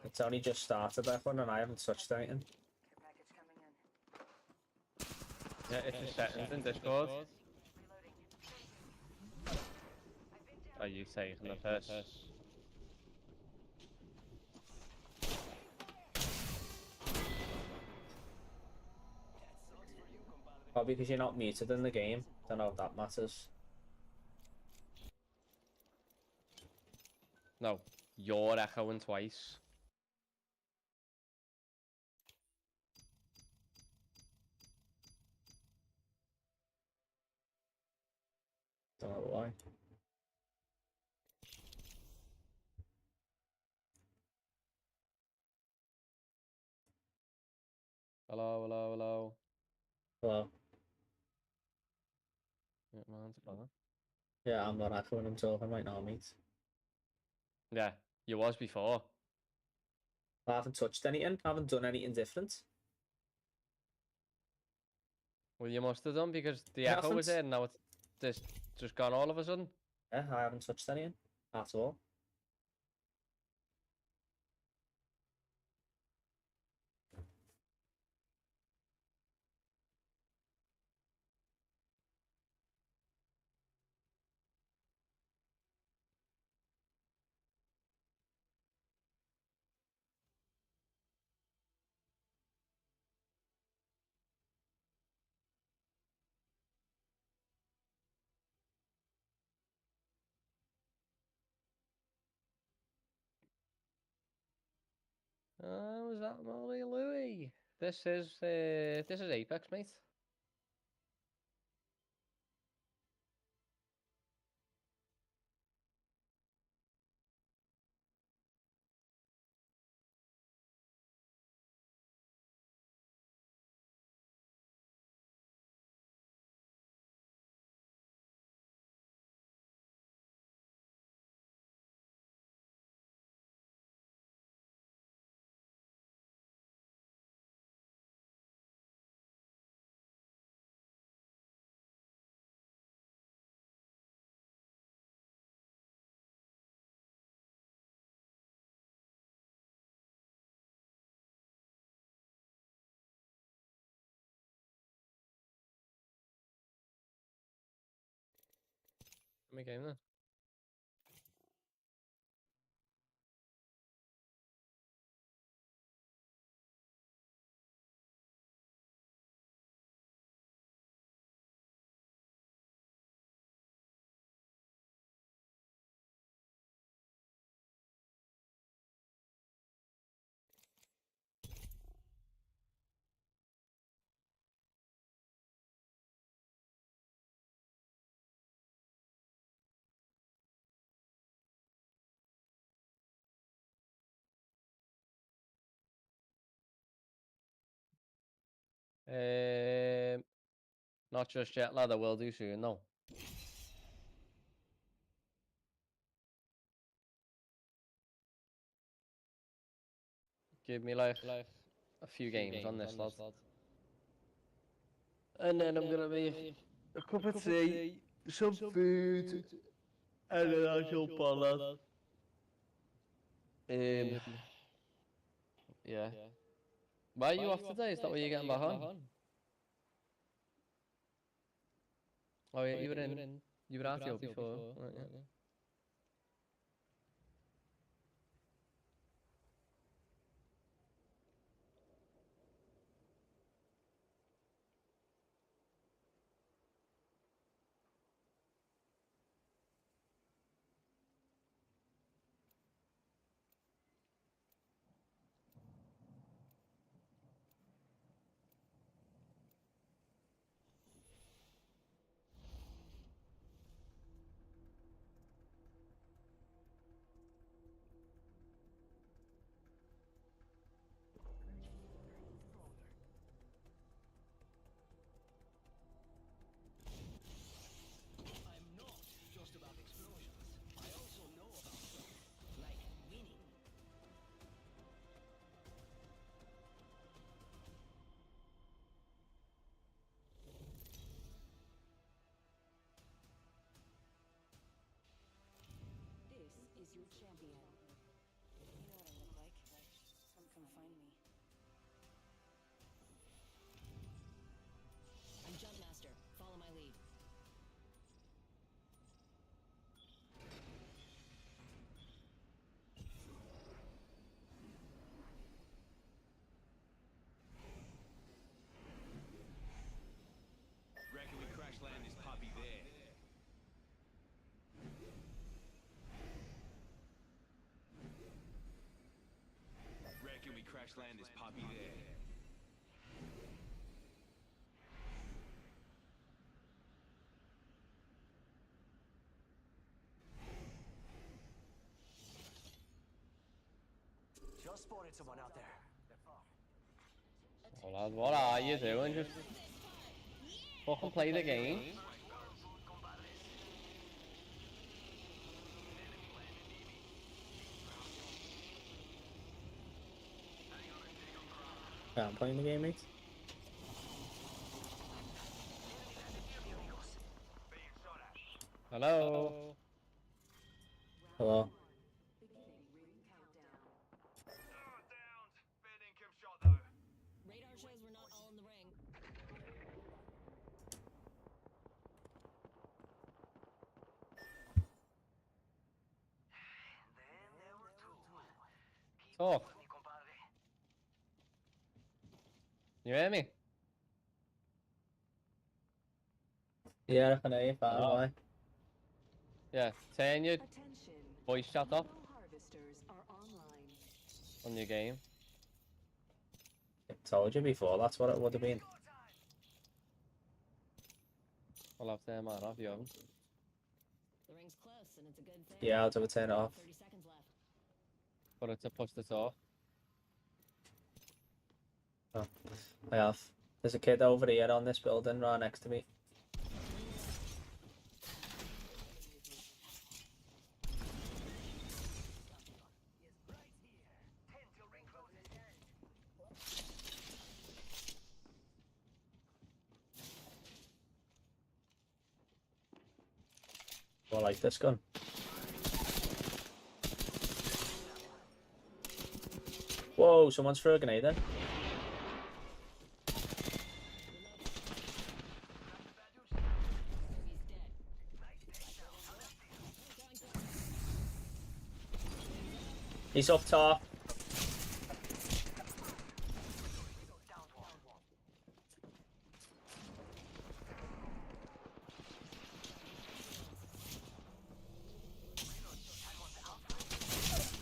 It's only just started that one and I haven't touched anything. Yeah, it's the settings in Discord. Are you taking the piss? Probably because you're not muted in the game. Don't know if that matters. No, you're echoing twice. Don't know why. Hello, hello, hello. Hello. Yeah, man's brother. Yeah, I'm not actually when I'm talking right now, mate. Yeah, you was before. I haven't touched anything. I haven't done anything different. Well, you must have done because the I echo was haven't. there and now it's just gone all of a sudden. Yeah, I haven't touched anything at all. Was that Molly Louie? This is Apex, mate. Let me game then. Not just yet, lad. I will do soon, no. Give me like a few games on this, lad. And then I'm gonna make a cup of tea, some food, and then I'll jump on, lad. Yeah. Why are you off today? Is that where you're getting back on? Oh yeah, you were at Theo before, weren't you? I'm not just about explosions. I also know about stuff like winning. This is your champion. You know what I look like. Come find me. I'm Jumpmaster. Follow my lead. Reckon we crash land this puppy there. Reckon we crash land this puppy there. Just spotted someone out there. They're far. Oh, lad, what are you doing? Just fucking play the game. Yeah, I'm playing the game, mate. Hello. Hello. Radar shows we're not all in the ring. Talk. You hear me? Yeah, I can hear you fine. Hello? Why? Yeah, turn your Attention. voice chat up Evo harvesters are online. on your game. I told you before, that's what it would have been. I'll have to turn mine off, you haven't. The ring's close, and it's a good thing. Yeah, I'll do it, turn it off. 30 seconds left. But it's a push to talk. Oh, I have. There's a kid over here on this building right next to me. I like this gun. Whoa, someone's threw a grenade in. He's up top.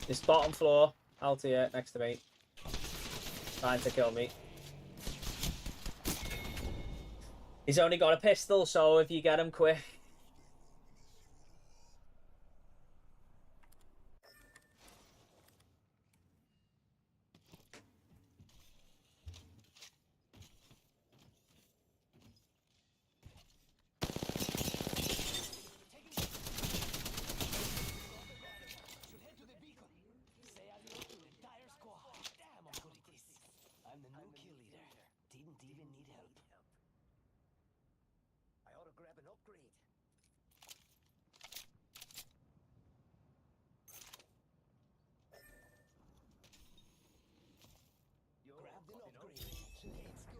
He's bottom floor, out here, next to me. Trying to kill me. He's only got a pistol, so if you get him quick. Should head to the beacon. Say adios to the entire squad. Damn, I'm good at this. I'm the new kill leader. Didn't even need help. I ought to grab an upgrade. Grabbed an upgrade. Let's go.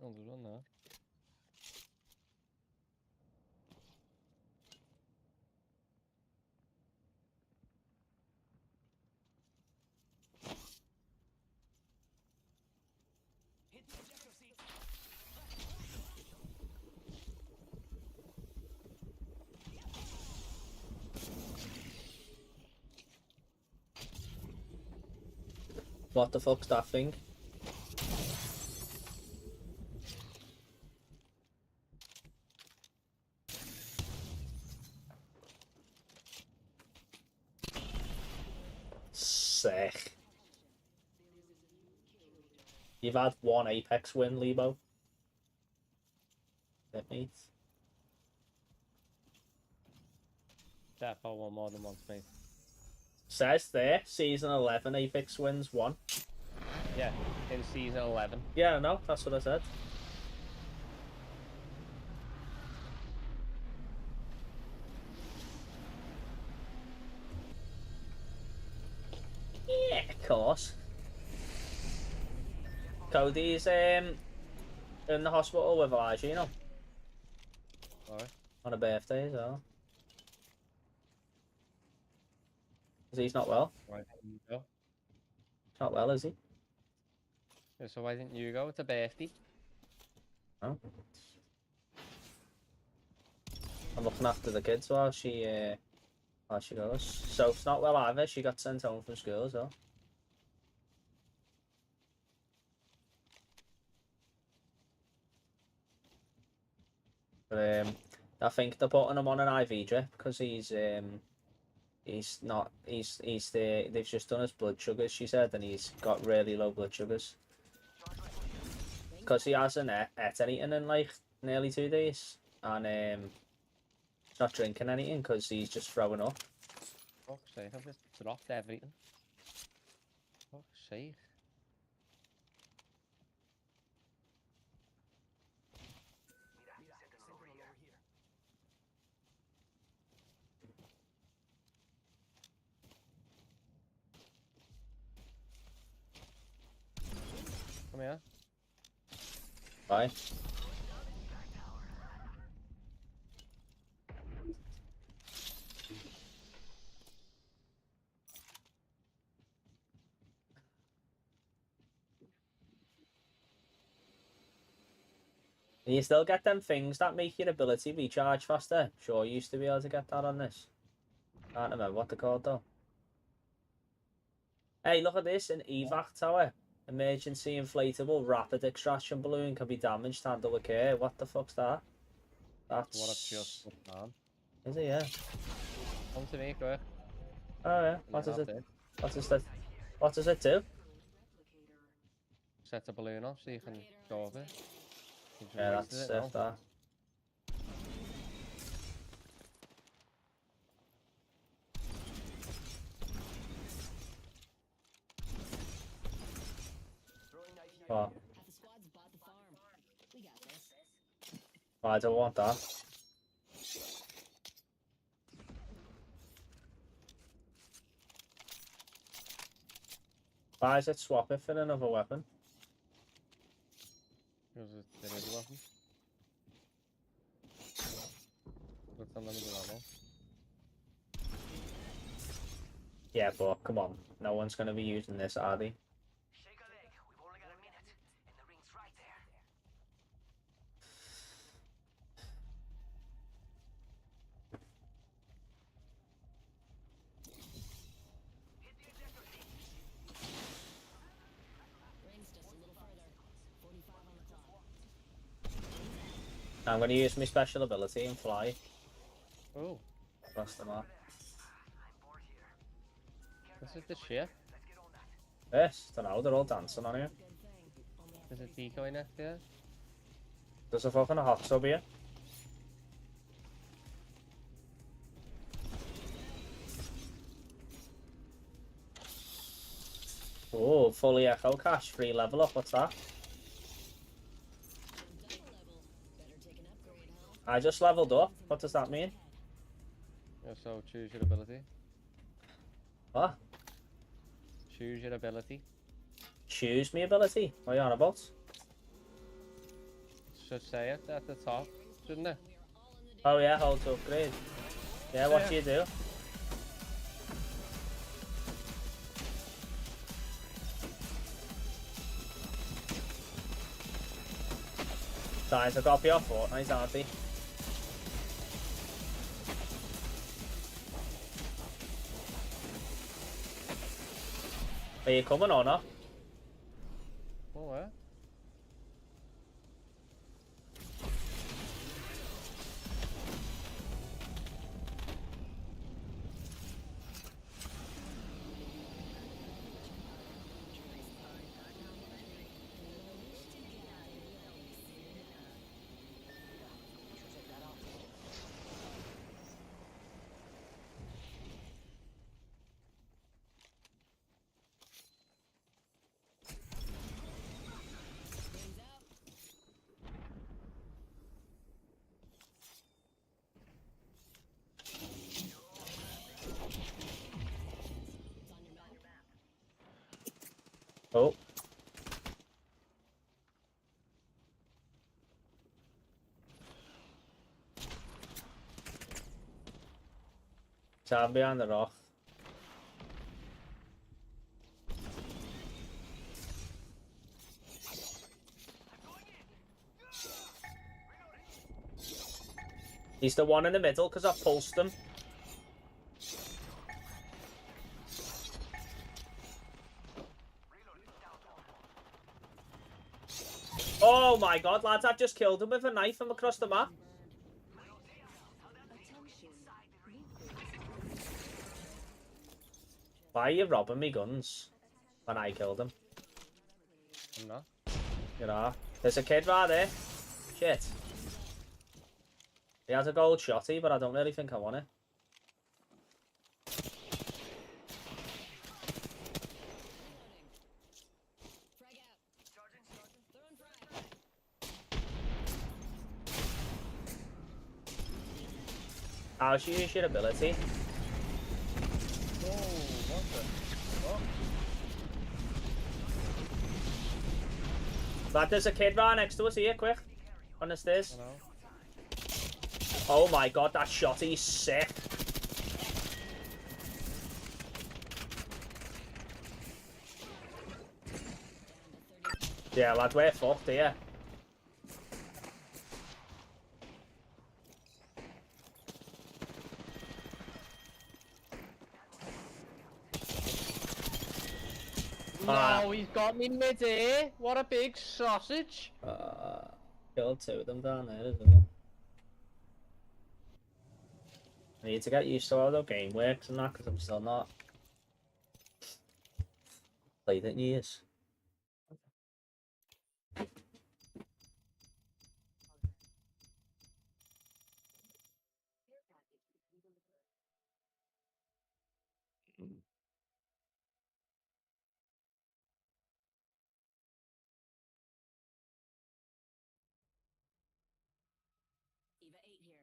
Oh, there's one there. Hit the ejector seat. What the fuck's that thing? Sick. You've had one Apex win, Lebo. Hit me. Defo one more than once, mate. Says there, season 11 Apex wins 1. Yeah, in season 11. Yeah, I know, that's what I said. Yeah, of course. Cody's in the hospital with Elijah, you know, Alright. on a birthday as well. 'Cause he's not well. Why didn't you go? Not well, is he? Yeah, so why didn't you go? It's a birthday. No. I'm looking after the kids while she goes. Soph's not well either. She got sent home from school as well. But I think they're putting him on an IV drip because they've just done his blood sugars, she said, and he's got really low blood sugars. Because he hasn't ate anything in like nearly 2 days, and he's not drinking anything because he's just throwing up. Fuck's sake, I've just dropped everything. Fuck's sake. Come here. Bye. And you still get them things that make your ability recharge faster. Sure, you used to be able to get that on this. Can't remember what they're called though. Hey, look at this, an evac tower. Emergency inflatable rapid extraction balloon can be damaged, handle with care. What the fuck's that? That's what I've just put on. Is it? Yeah. Come to me, quick. Oh yeah. What is it? What is that? What does it do? Set the balloon up so you can go up it. Yeah, that's stuff that. What? Half the squad's bought the farm. We got this. I don't want that. Why is it swap it for another weapon? Because it is a weapon. With unlimited ammo. Yeah, but come on. No one's going to be using this, are they? Shake a leg. We've only got a minute, and the ring's right there. Hit the ejector seat. Ring's just a little further. 45 on the clock. I'm going to use my special ability and fly Oh, across the map. this is the ship. Yes, don't know, they're all dancing on here. There's a decoy next there. There's a fucking hot tub here. Oh, fully echo cache, free level up, what's that? I just leveled up, what does that mean? Yeah, so choose your ability. What? Choose your ability. Choose me ability? What are you on about? Should say it at the top, shouldn't it? Oh yeah, hold to upgrade. Yeah, what do you do? Guys, I've got to be off Fortnite, aren't they? Are you coming or not? Oh, where? Oh. Stand behind the rock. He's the one in the middle because I've pulsed him. Oh my god, lads, I've just killed him with a knife from across the map. Why are you robbing me guns when I killed him? I'm not. You know, there's a kid right there. Shit. He has a gold shotty, but I don't really think I want it. How should you use your ability? Oh, what the fuck? Lad, there's a kid right next to us here, quick. On the stairs. Hello? Oh my god, that shotty's sick. Yeah, lad, we're fucked here. No, he's got me mid-air. What a big sausage. Killed two of them down there as well. I need to get used to how the game works and that, because I'm still not played it in years. Eva 8 here.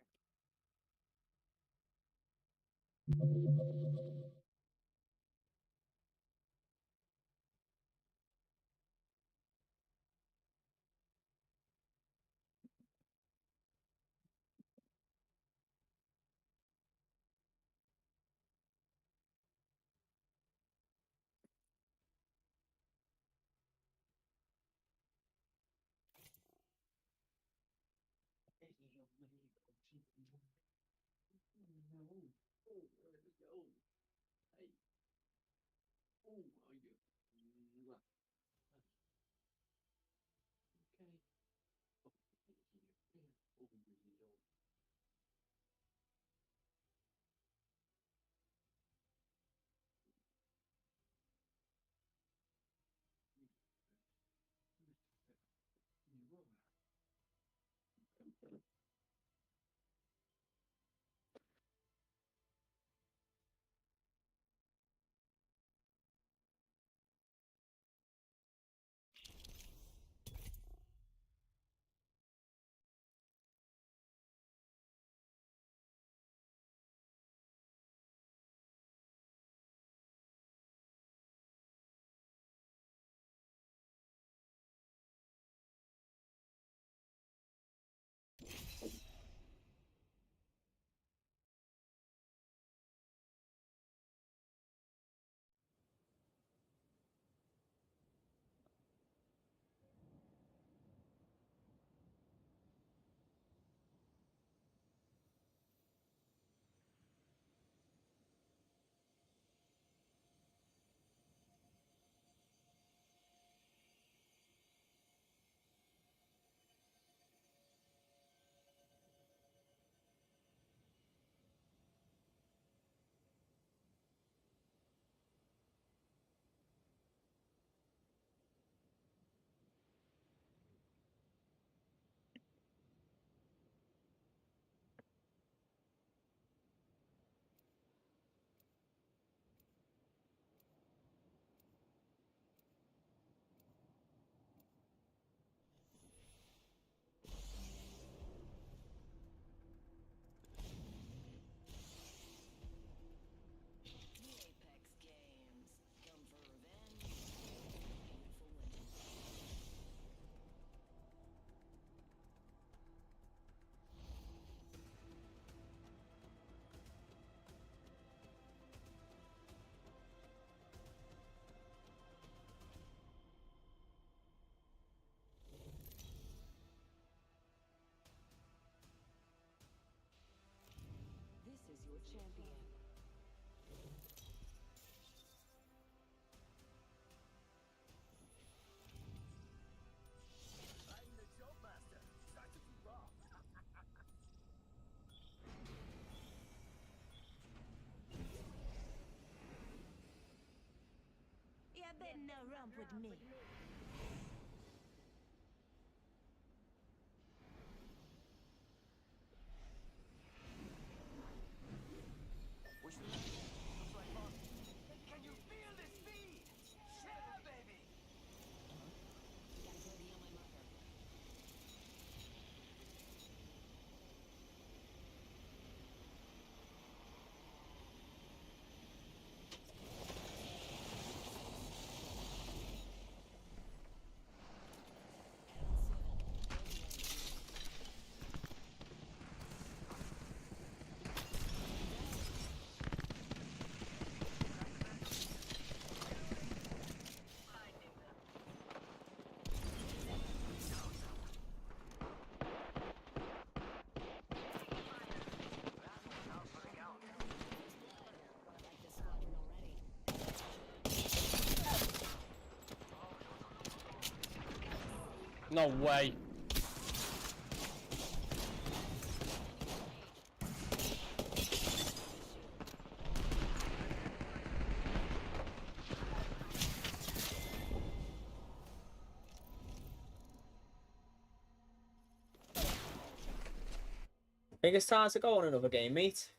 This is your champion. I'm the jump master. Started to rock. Getting a rump with me. Can you feel this speed? Yeah, baby! You got a birdie on my marker. Like this squadron already. No way. I think it's time to go on another game, mate.